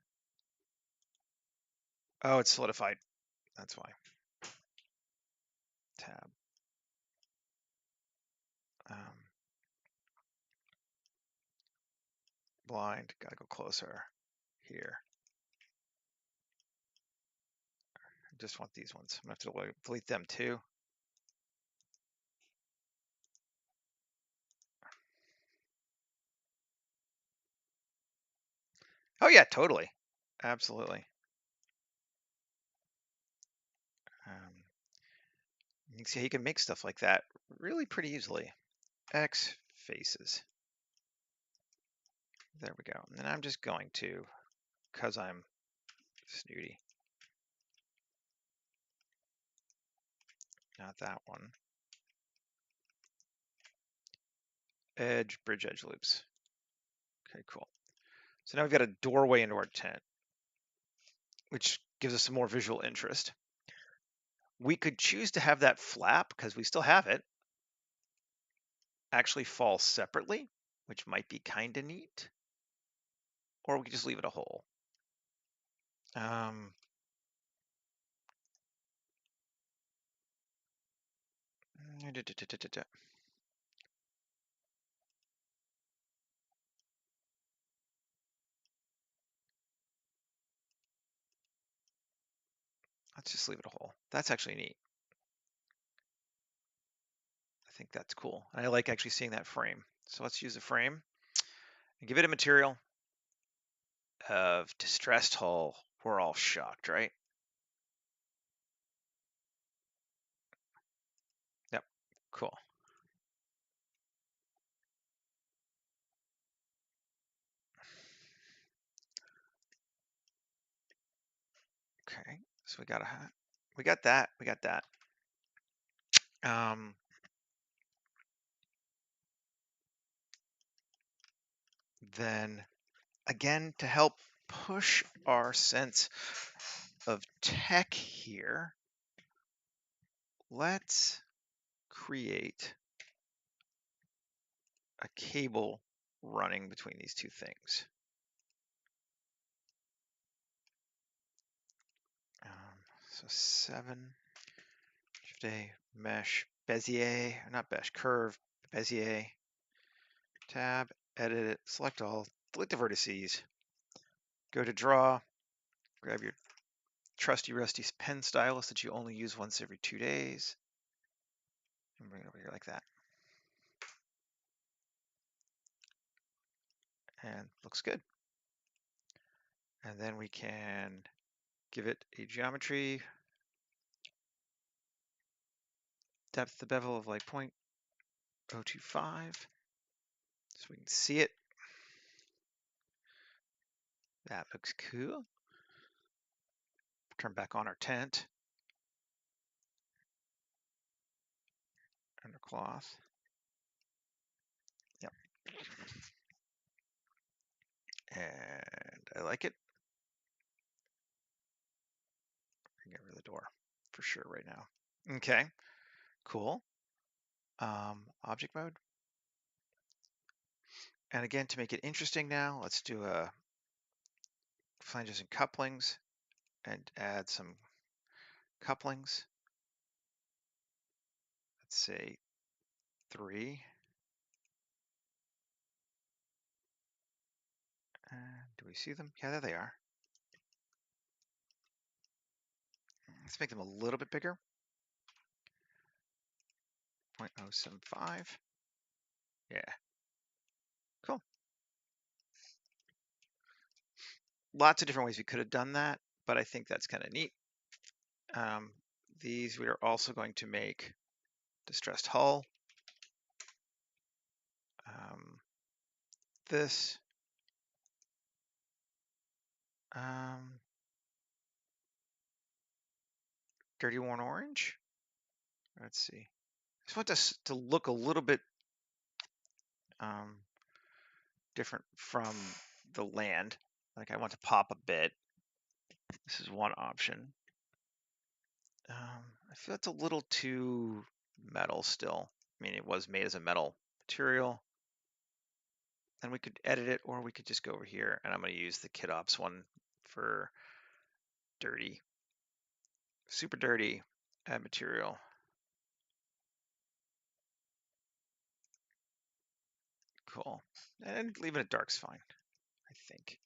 Speaker 1: Oh, it's solidified. That's why. Tab. Blind. Gotta go closer. Here. I just want these ones. I'm gonna have to delete them too. Oh yeah, totally. Absolutely. You can see how you can make stuff like that really pretty easily. X faces. There we go. And then I'm just going to, because I'm snooty, not that one. Edge, bridge edge loops. Okay, cool. So now we've got a doorway into our tent, which gives us some more visual interest. We could choose to have that flap, because we still have it, actually fall separately, which might be kind of neat. Or we could just leave it a hole. Let's just leave it a hole. That's actually neat. I think that's cool. I like actually seeing that frame. So let's use a frame and give it a material of distressed hull. We're all shocked, right? Yep, cool. Okay, so we got that. We got that. Then again, to help push our sense of tech here, let's create a cable running between these two things. So 7, Shift A, mesh, Bezier, not mesh, curve, Bezier, tab, edit it, select all, delete the vertices, go to draw, grab your trusty rusty pen stylus that you only use once every 2 days, and bring it over here like that. And looks good. And then we can give it a geometry depth of bevel of like 0.025 so we can see it. That looks cool. Turn back on our tent. Undercloth. Yep. And I like it. Get rid of the door for sure right now. Okay, cool. Object mode. And again, to make it interesting now, let's do a flanges and couplings and add some couplings. Let's say 3. Do we see them? Yeah, there they are. Let's make them a little bit bigger. 0.075. Yeah. Cool. Lots of different ways we could have done that, but I think that's kind of neat. These we are also going to make distressed hull. This. Dirty worn orange. Let's see. I just want this to look a little bit different from the land. Like I want to pop a bit. This is one option. I feel it's a little too metal still. I mean, it was made as a metal material. And we could edit it, or we could just go over here, and I'm going to use the KitOps one for dirty. Super dirty. Add material. Cool. And leaving it dark's fine, I think.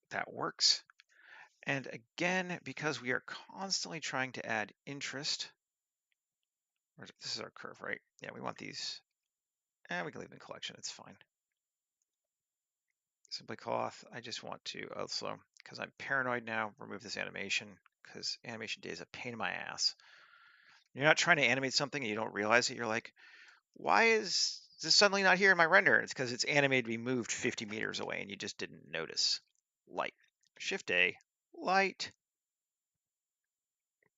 Speaker 1: That works. And again, because we are constantly trying to add interest, this is our curve, right? Yeah, we want these, and we can leave them in collection, it's fine. Simply cloth, I just want to also, because I'm paranoid now, remove this animation, because animation day is a pain in my ass. You're not trying to animate something and you don't realize it, you're like, why is this suddenly not here in my render? And it's because it's animated to be moved 50 meters away and you just didn't notice. Light. Shift A, light,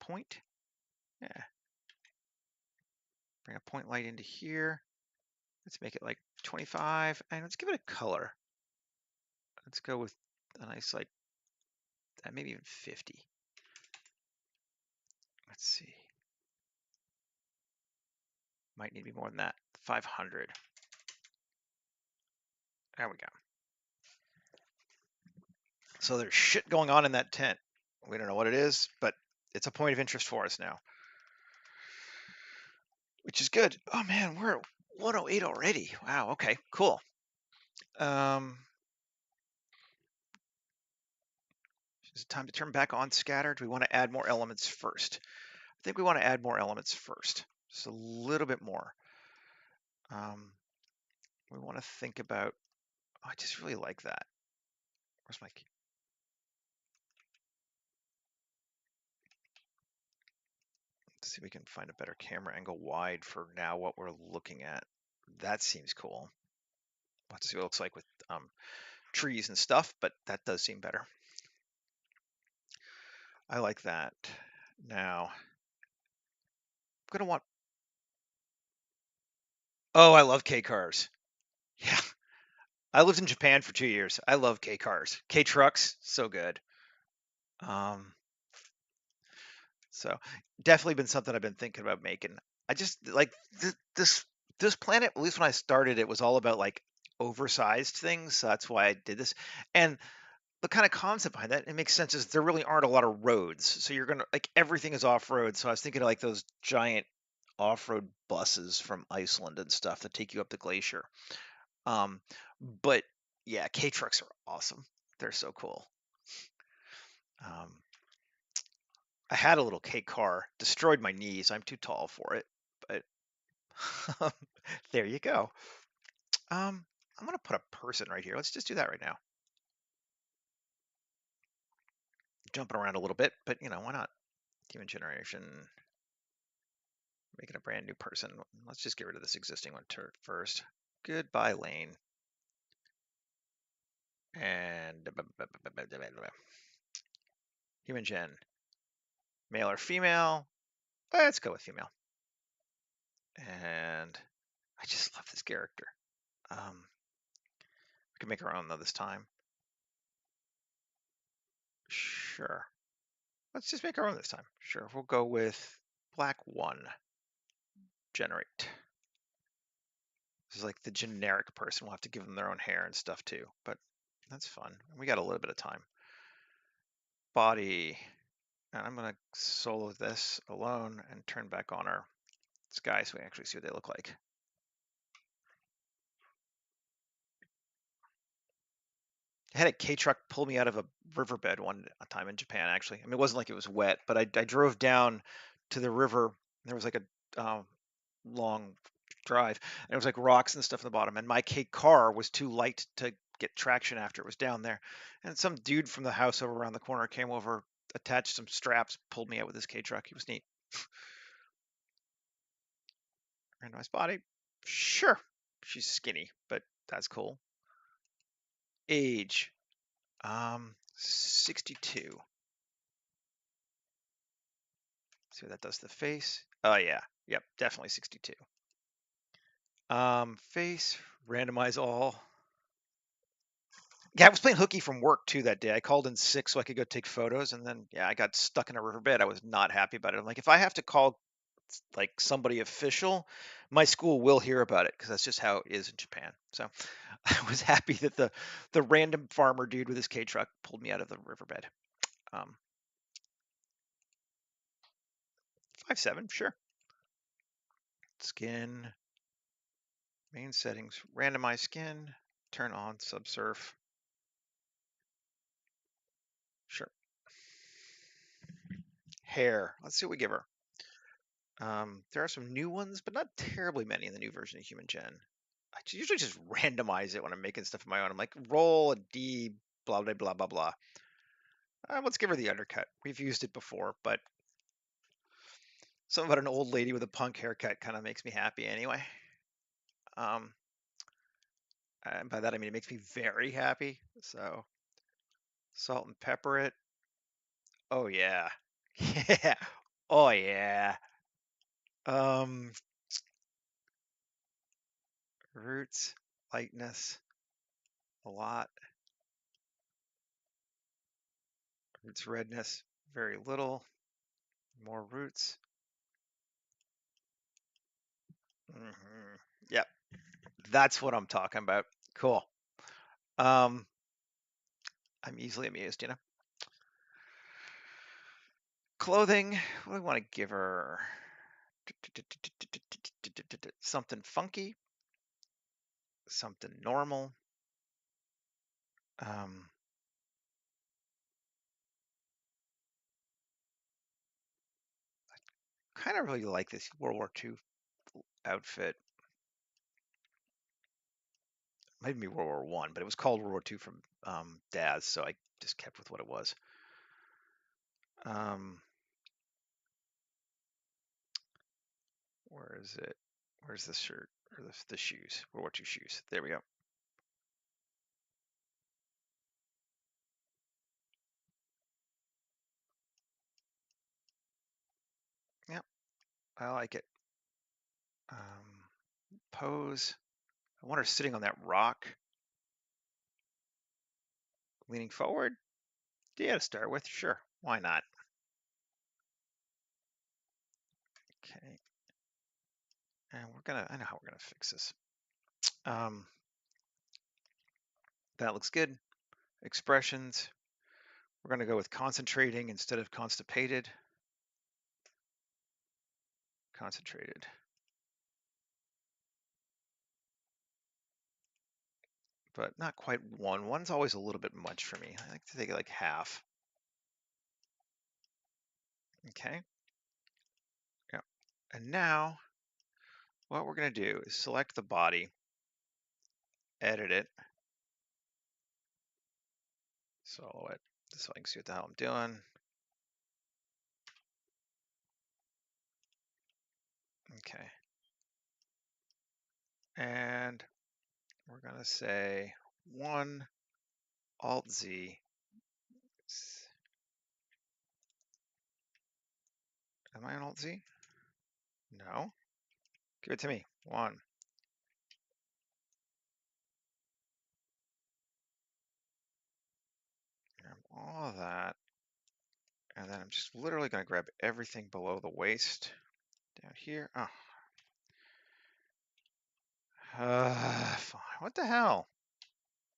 Speaker 1: point. Yeah. Bring a point light into here. Let's make it like 25 and let's give it a color. Let's go with a nice like maybe even 50. Let's see. Might need to be more than that. 500. There we go. So there's shit going on in that tent. We don't know what it is, but it's a point of interest for us now, which is good. Oh man, we're at 108 already. Wow. Okay. Cool. Is it time to turn back on scatter? Do we want to add more elements first? I think we want to add more elements first. Just a little bit more. We want to think about, oh, I just really like that. Where's my key? Let's see if we can find a better camera angle wide for now what we're looking at. That seems cool. We'll have to see what it looks like with trees and stuff, but that does seem better. I like that. Now, I'm gonna want, oh, I love K cars. Yeah, I lived in Japan for 2 years. I love K cars. K trucks, so good. So definitely been something I've been thinking about making. I just like this planet, at least when I started, it was all about like oversized things. So that's why I did this. And the kind of concept behind that, it makes sense, is there really aren't a lot of roads. So you're gonna like everything is off road. So I was thinking of like those giant off-road buses from Iceland and stuff that take you up the glacier. But yeah, K trucks are awesome. They're so cool. I had a little K car, destroyed my knees. I'm too tall for it, but there you go. I'm going to put a person right here. Let's just do that right now. Jumping around a little bit, but why not? Human generation, making a brand new person. Let's just get rid of this existing one first. Goodbye, Lane. And human gen, male or female? Let's go with female. And I just love this character. We can make our own though this time. Sure. Let's just make our own this time. Sure. We'll go with black 1. Generate. This is like the generic person. We'll have to give them their own hair and stuff too, but that's fun. We got a little bit of time. Body. And I'm going to solo this alone and turn back on our sky so we actually see what they look like. I had a K-truck pull me out of a riverbed one time in Japan, actually. I mean, it wasn't like it was wet, but I drove down to the river. There was like a long drive, and there was like rocks and stuff in the bottom. And my car was too light to get traction after it was down there. And some dude from the house over around the corner came over, attached some straps, pulled me out with his K-truck. He was neat. Randomized body. Sure. She's skinny, but that's cool. Age. 62. See what that does to the face. Oh yeah. Yep, definitely 62. Face, randomize all. Yeah, I was playing hooky from work too that day. I called in sick so I could go take photos, and then I got stuck in a riverbed. I was not happy about it. I'm like, if I have to call like somebody official, my school will hear about it because that's just how it is in Japan. So I was happy that the random farmer dude with his K truck pulled me out of the riverbed. 5'7", sure. Skin, main settings, randomize skin, turn on subsurf. Sure. Hair. Let's see what we give her. There are some new ones, but not terribly many in the new version of Human Gen. I usually just randomize it when I'm making stuff of my own. I'm like, roll a D, blah, blah, blah, blah, blah. Let's give her the undercut. We've used it before, but something about an old lady with a punk haircut kind of makes me happy anyway. And by that, I mean, it makes me very happy. So salt and pepper it. Oh, yeah. Yeah. Oh, yeah. Roots, lightness, a lot. Roots redness, very little. More roots. Yep, that's what I'm talking about. Cool. I'm easily amused. Clothing, what do we want to give her? Something funky, something normal. Kind of really like this World War II outfit. Might be World War One, but it was called World War II from Daz, so I just kept with what it was. Where is it? Where's the shirt or the shoes? World War II shoes. There we go. Yep, I like it. Pose. I want her sitting on that rock, leaning forward. Yeah, to start with, sure. Why not? Okay. And I know how we're gonna fix this. That looks good. Expressions. We're gonna go with concentrating instead of constipated. Concentrated. But not quite one. One's always a little bit much for me. I like to take it like half. Okay. Yeah. And now what we're going to do is select the body edit it. Solo it so I can see what the hell I'm doing. Okay. And we're going to say 1 Alt Z. Am I on Alt Z? No. Give it to me. 1. Grab all of that. And then I'm just literally going to grab everything below the waist down here. Oh. Fine. What the hell?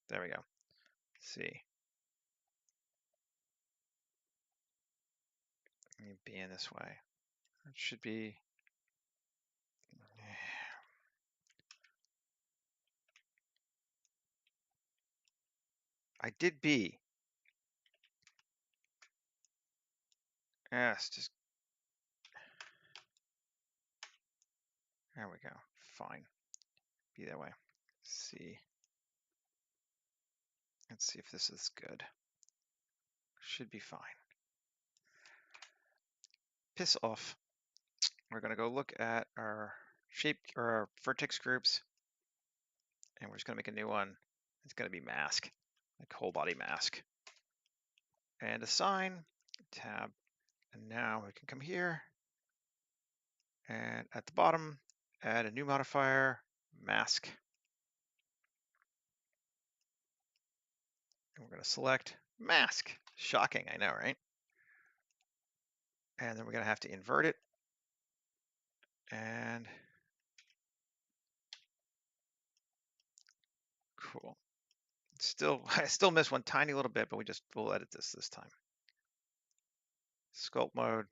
Speaker 1: There we go. Let's see. Let me be in this way. It should be. I did B. Yes, just. There we go. Fine. Be that way. See. Let's see if this is good. Should be fine. Piss off. We're going to go look at our shape or our vertex groups, and we're just going to make a new one. It's going to be mask, like whole body mask. And assign, tab, and now we can come here, and at the bottom, add a new modifier, mask. And we're going to select mask. Shocking, I know, right? And then we're going to have to invert it. And cool. I still miss one tiny little bit, but we'll edit this time. Sculpt mode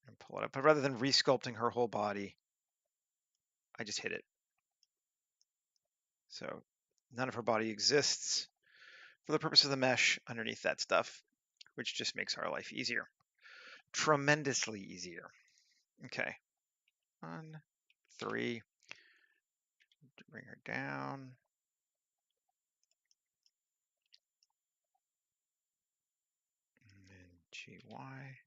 Speaker 1: and pull it up. But rather than resculpting her whole body, I just hit it. So none of her body exists for the purpose of the mesh underneath that stuff, which just makes our life easier. Tremendously easier. Okay. 1, 3. Bring her down. And then GY.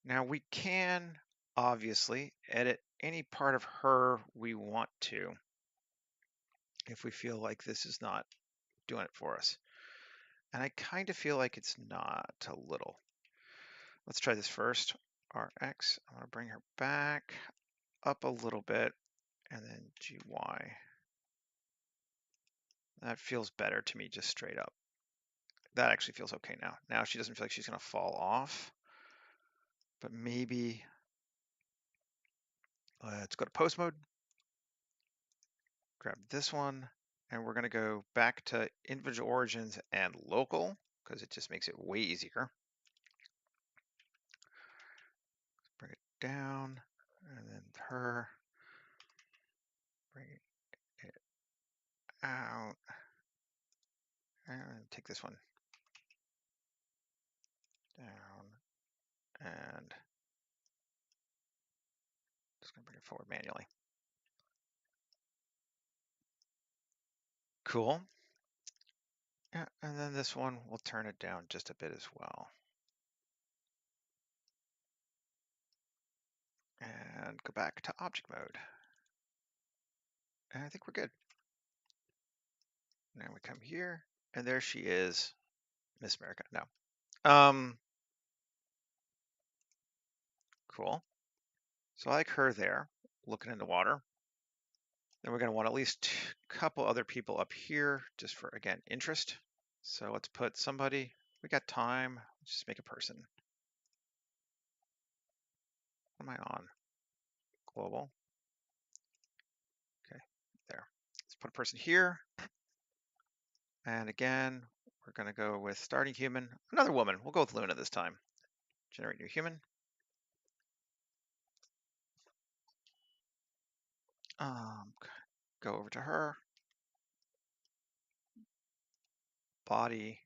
Speaker 1: Now we can obviously edit any part of her we want to if we feel like this is not doing it for us. And I kind of feel like it's not a little. Let's try this first. RX, I'm going to bring her back up a little bit, and then GY. That feels better to me just straight up. That actually feels okay now. Now she doesn't feel like she's going to fall off, but maybe let's go to post mode, grab this one, and we're going to go back to individual origins and local because it just makes it way easier. Bring it down, and then her, bring it out, and take this one down, and just going to bring it forward manually. Cool. Yeah, and then this one, we'll turn it down just a bit as well. And go back to object mode. And I think we're good. Now we come here, and there she is, Miss America. No. Cool. So I like her there, looking in the water. Then we're going to want at least a couple other people up here, just for, again, interest. So let's put somebody. We got time. Let's just make a person. What am I on? Global. Okay, there. Let's put a person here. And again, we're going to go with starting human. Another woman. We'll go with Luna this time. Generate new human. Go over to her. Body.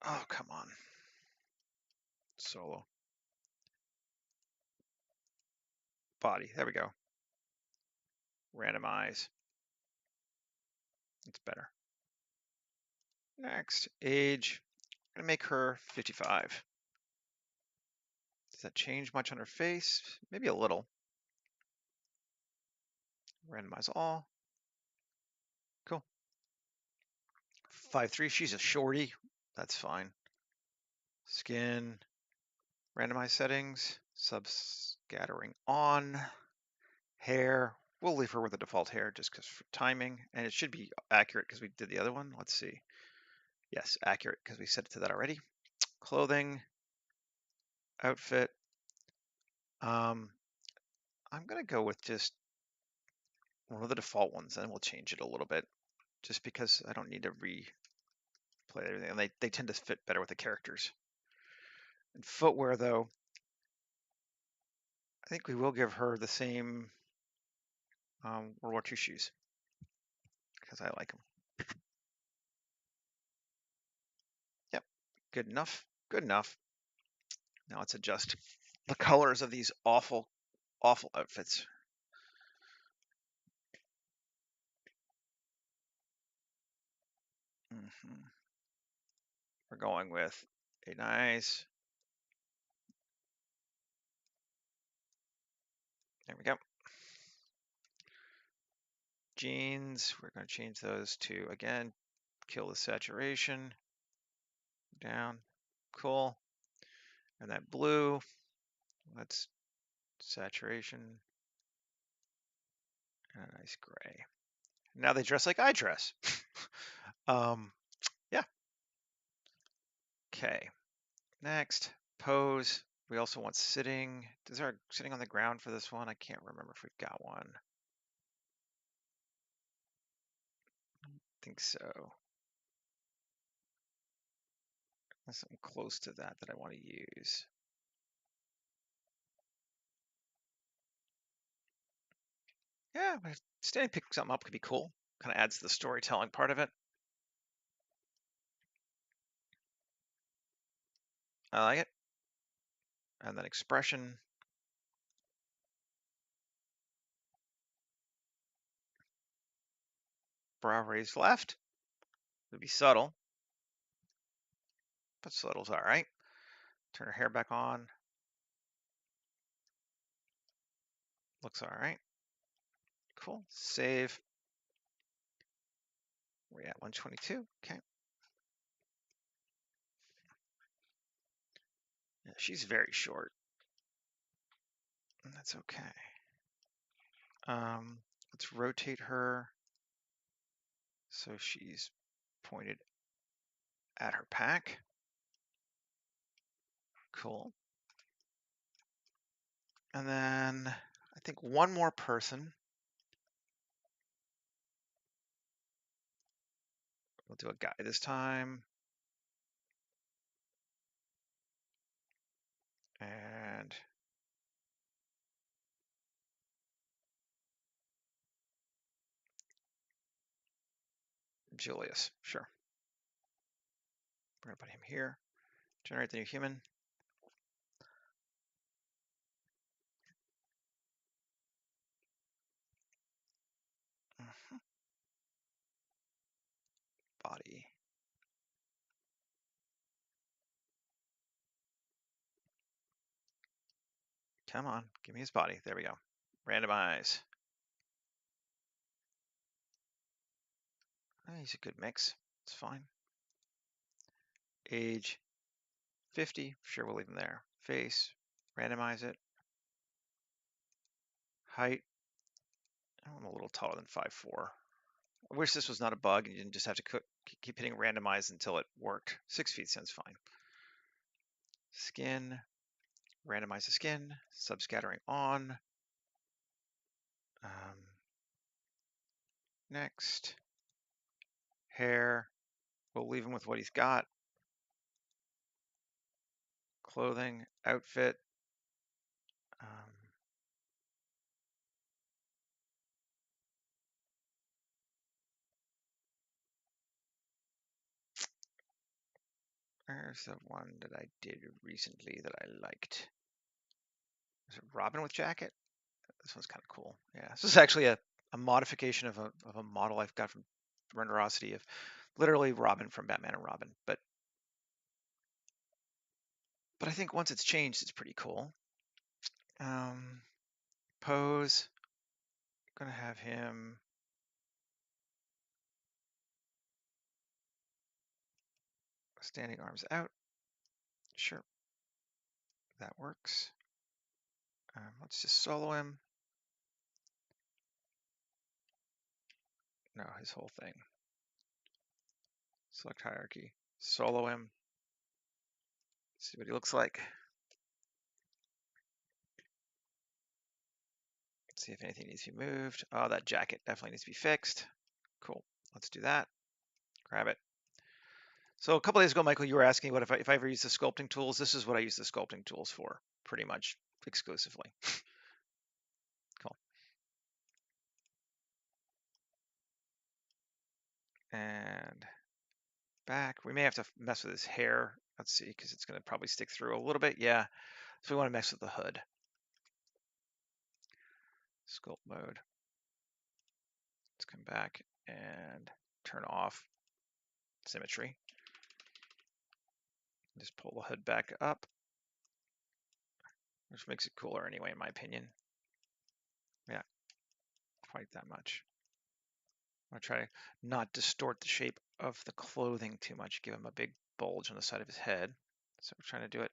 Speaker 1: Oh, come on. Solo. body. There we go. Randomize. It's better. Next, age. I'm gonna make her 55. Does that change much on her face? Maybe a little. Randomize all. Cool. 5'3". She's a shorty. That's fine. Skin. Randomize settings. Subscattering on. Hair. We'll leave her with the default hair just because for timing. And it should be accurate because we did the other one. Let's see. Yes, accurate because we set it to that already. Clothing. Outfit. I'm going to go with just one of the default ones, and we'll change it a little bit just because I don't need to replay everything. And they tend to fit better with the characters. And footwear, though, I think we will give her the same World War II shoes because I like them. Yep, good enough. Good enough. Now let's adjust the colors of these awful, awful outfits. We're going with a nice. There we go. Jeans, we're going to change those to, again, kill the saturation. Down. Cool. And that blue, that's saturation. And a nice gray. Now they dress like I dress. Yeah. Okay. Next, pose. We also want sitting. Is there a sitting on the ground for this one? I can't remember if we've got one. I think so. There's something close to that I want to use. Yeah, standing pick something up could be cool. Kind of adds to the storytelling part of it. I like it. And then expression. Brow raised left. Would be subtle. But subtle's all right. Turn her hair back on. Looks all right. Cool. Save. We're at 122. Okay. Yeah, she's very short. That's okay. Let's rotate her so she's pointed at her pack. Cool. And then I think one more person. We'll do a guy this time. And Julius, sure. We're gonna put him here. Generate the new human. Body. Come on, give me his body. There we go. Randomize. He's a good mix. It's fine. Age 50. Sure, we'll leave him there. Face. Randomize it. Height. I'm a little taller than 5'4". I wish this was not a bug and you didn't just have to keep hitting randomize until it worked. 6 feet sounds fine. Skin. Randomize the skin. Subscattering on. Next. Hair. We'll leave him with what he's got. Clothing. Outfit. There's the one that I did recently that I liked. Was it Robin with jacket? This one's kind of cool. Yeah, this is actually a modification of a model I've got from Renderosity of literally Robin from Batman and Robin. But I think once it's changed, it's pretty cool. Pose. Gonna have him standing arms out. Sure, that works. Let's just solo him. No, his whole thing. Select hierarchy. Solo him. See what he looks like. See if anything needs to be moved. Oh, that jacket definitely needs to be fixed. Cool. Let's do that. Grab it. So a couple days ago, Michael, you were asking what if I ever use the sculpting tools. This is what I use the sculpting tools for, pretty much exclusively. Cool. And back. We may have to mess with his hair. Let's see, because it's going to probably stick through a little bit. Yeah. So we want to mess with the hood. Sculpt mode. Let's come back and turn off symmetry. Just pull the hood back up, which makes it cooler anyway, in my opinion. Yeah, quite that much. I'm gonna try to not distort the shape of the clothing too much, give him a big bulge on the side of his head. So we're trying to do it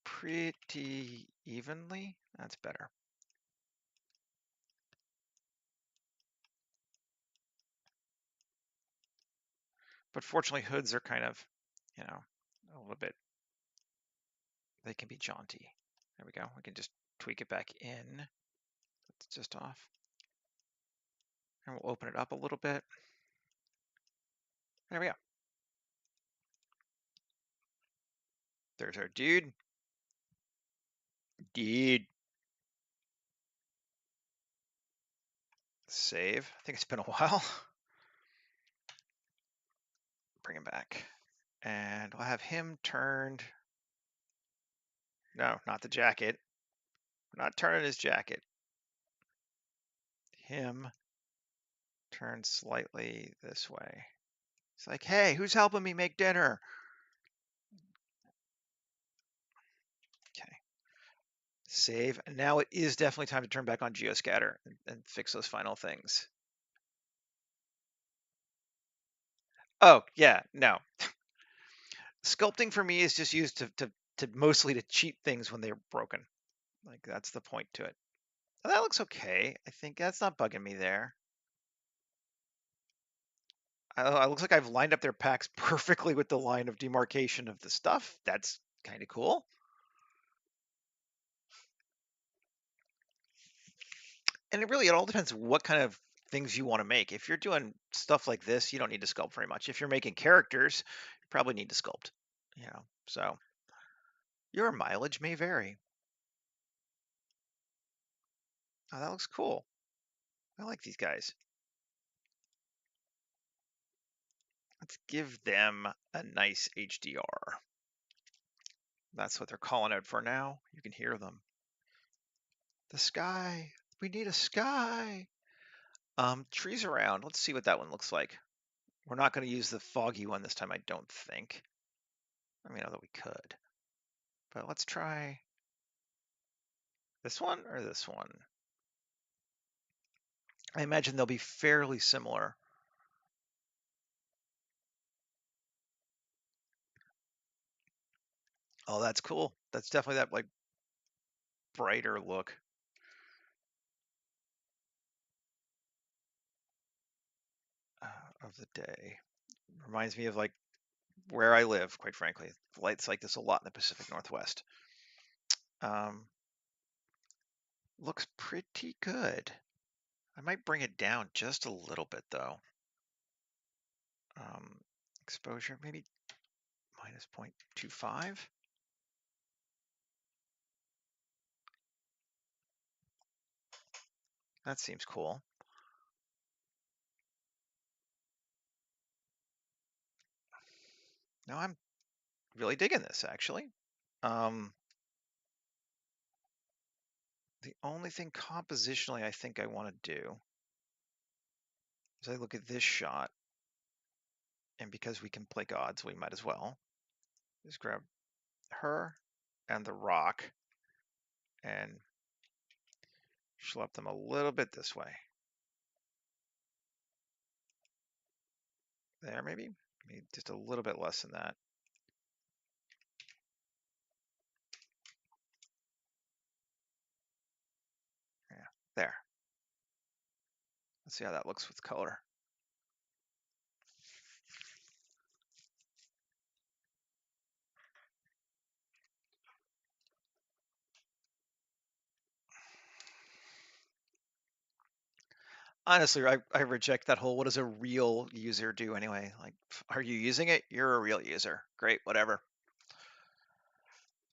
Speaker 1: pretty evenly. That's better. But fortunately, hoods are kind of, you know, a little bit, they can be jaunty. There we go. We can just tweak it back in. It's just off. And we'll open it up a little bit. There we go. There's our dude. Dude. Save. I think it's been a while. Bring him back. And we'll have him turned. No, not the jacket. We're not turning his jacket. Him turned slightly this way. It's like, hey, who's helping me make dinner? Okay. Save. And now it is definitely time to turn back on Geoscatter and fix those final things. Oh, yeah, no. Sculpting for me is just used to mostly to cheat things when they're broken. Like, that's the point to it. Oh, that looks okay. I think that's not bugging me there. It looks like I've lined up their packs perfectly with the line of demarcation of the stuff. That's kind of cool. And it all depends what kind of things you want to make. If you're doing stuff like this, you don't need to sculpt very much. If you're making characters, you probably need to sculpt. So your mileage may vary. Oh, that looks cool. I like these guys. Let's give them a nice HDR. That's what they're calling out for now. You can hear them. The sky. We need a sky. Trees around. Let's see what that one looks like. We're not going to use the foggy one this time, I don't think. I mean, although we could. But let's try this one or this one. I imagine they'll be fairly similar. Oh, that's cool. That's definitely that like brighter look. Of the day. Reminds me of like where I live, quite frankly. Lights like this a lot in the Pacific Northwest. Looks pretty good. I might bring it down just a little bit though. Exposure, maybe minus 0.25. That seems cool. No, I'm really digging this actually. The only thing compositionally I think I want to do is I look at this shot, and because we can play gods, we might as well just grab her and the rock and schlep them a little bit this way. There, maybe just a little bit less than that. Yeah, there. Let's see how that looks with color. Honestly, I reject that whole what does a real user do anyway? Like, are you using it? You're a real user. Great, whatever.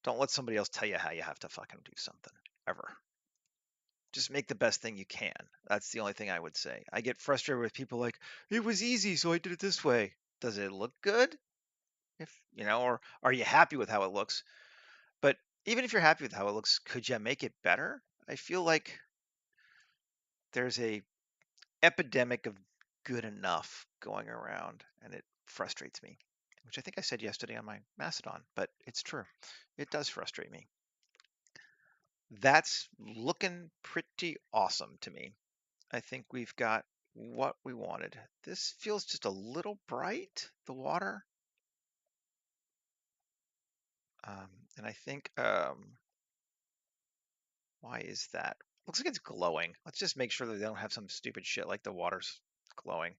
Speaker 1: Don't let somebody else tell you how you have to fucking do something, ever. Just make the best thing you can. That's the only thing I would say. I get frustrated with people like, it was easy, so I did it this way. Does it look good? If, or are you happy with how it looks? But even if you're happy with how it looks, could you make it better? I feel like there's a epidemic of good enough going around, and it frustrates me, which I think I said yesterday on my Mastodon, but it's true. It does frustrate me. That's looking pretty awesome to me. I think we've got what we wanted. This feels just a little bright, the water. And I think, why is that? Looks like it's glowing. Let's just make sure that they don't have some stupid shit like the water's glowing.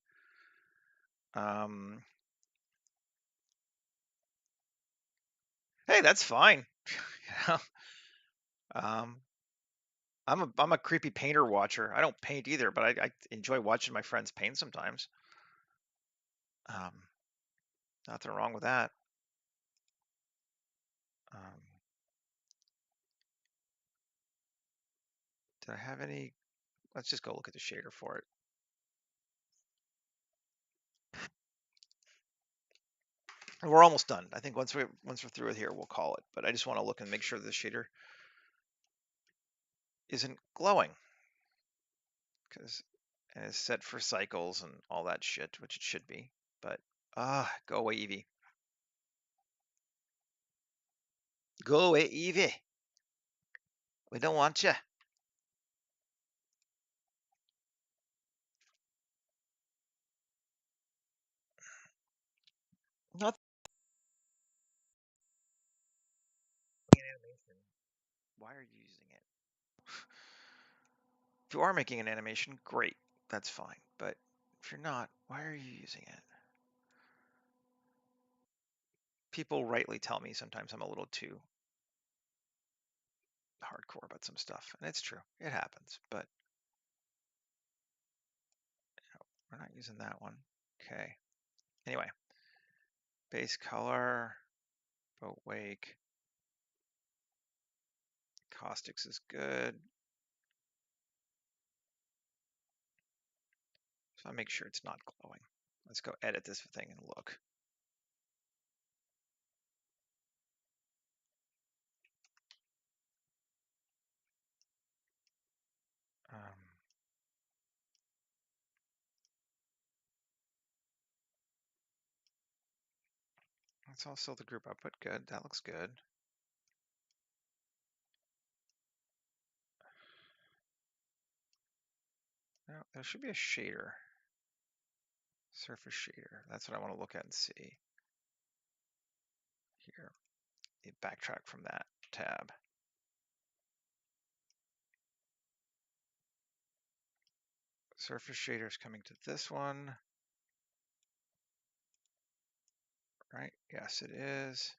Speaker 1: Hey, that's fine. Yeah. I'm a creepy painter watcher. I don't paint either, but I enjoy watching my friends paint sometimes. Um, Nothing wrong with that. Um, did I have any? Let's just go look at the shader for it. We're almost done. I think once we're through with here, we'll call it. But I just want to look and make sure the shader isn't glowing, because it's set for cycles and all that shit, which it should be. But go away, Eevee. Go away, Eevee. We don't want you. Not animation. Why are you using it? If you are making an animation, great. That's fine. But if you're not, why are you using it? People rightly tell me sometimes I'm a little too hardcore about some stuff, and it's true. It happens, but we're not using that one. Okay. Anyway, base color, boat wake, caustics is good. So I'll make sure it's not glowing. Let's go edit this thing and look. That's also the group output. Good. That looks good. No, there should be a shader. Surface shader. That's what I want to look at and see. Here. You backtrack from that tab. Surface shader is coming to this one. Right? Yes, it is.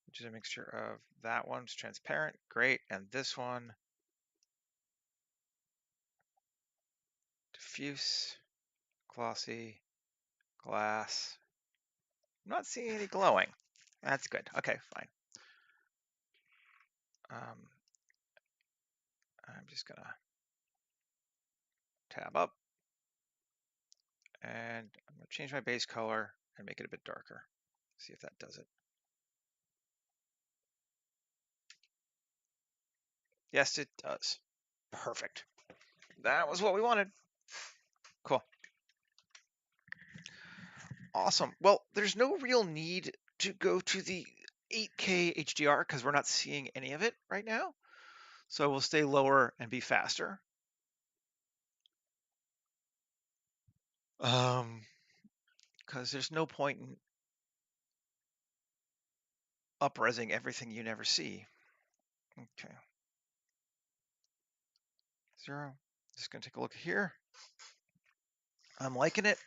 Speaker 1: Which is a mixture of that one's transparent, great, and this one diffuse, glossy, glass. I'm not seeing any glowing. That's good. Okay, fine. I'm just gonna tab up, and I'm gonna change my base color and make it a bit darker. See if that does it. Yes, it does. Perfect. That was what we wanted. Cool. Awesome. Well, there's no real need to go to the 8K HDR because we're not seeing any of it right now. So we'll stay lower and be faster. Because there's no point in up-resing everything you never see. Okay. 0. Just gonna take a look here. I'm liking it.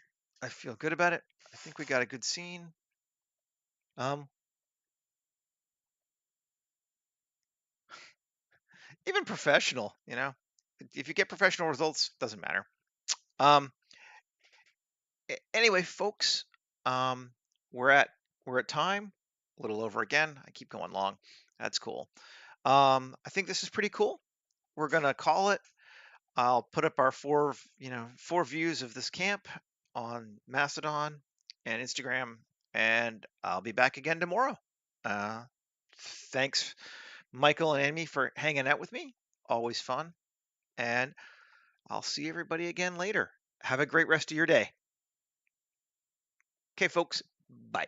Speaker 1: I feel good about it. I think we got a good scene. Even professional, if you get professional results, doesn't matter. Um, anyway, folks, um, we're at time, a little over again. I keep going long. That's cool. I think this is pretty cool. We're gonna call it. I'll put up our four views of this camp on Mastodon and Instagram, and I'll be back again tomorrow. Uh, thanks, Michael and Amy, for hanging out with me. Always fun. And I'll see everybody again later. Have a great rest of your day. Okay, folks. Bye.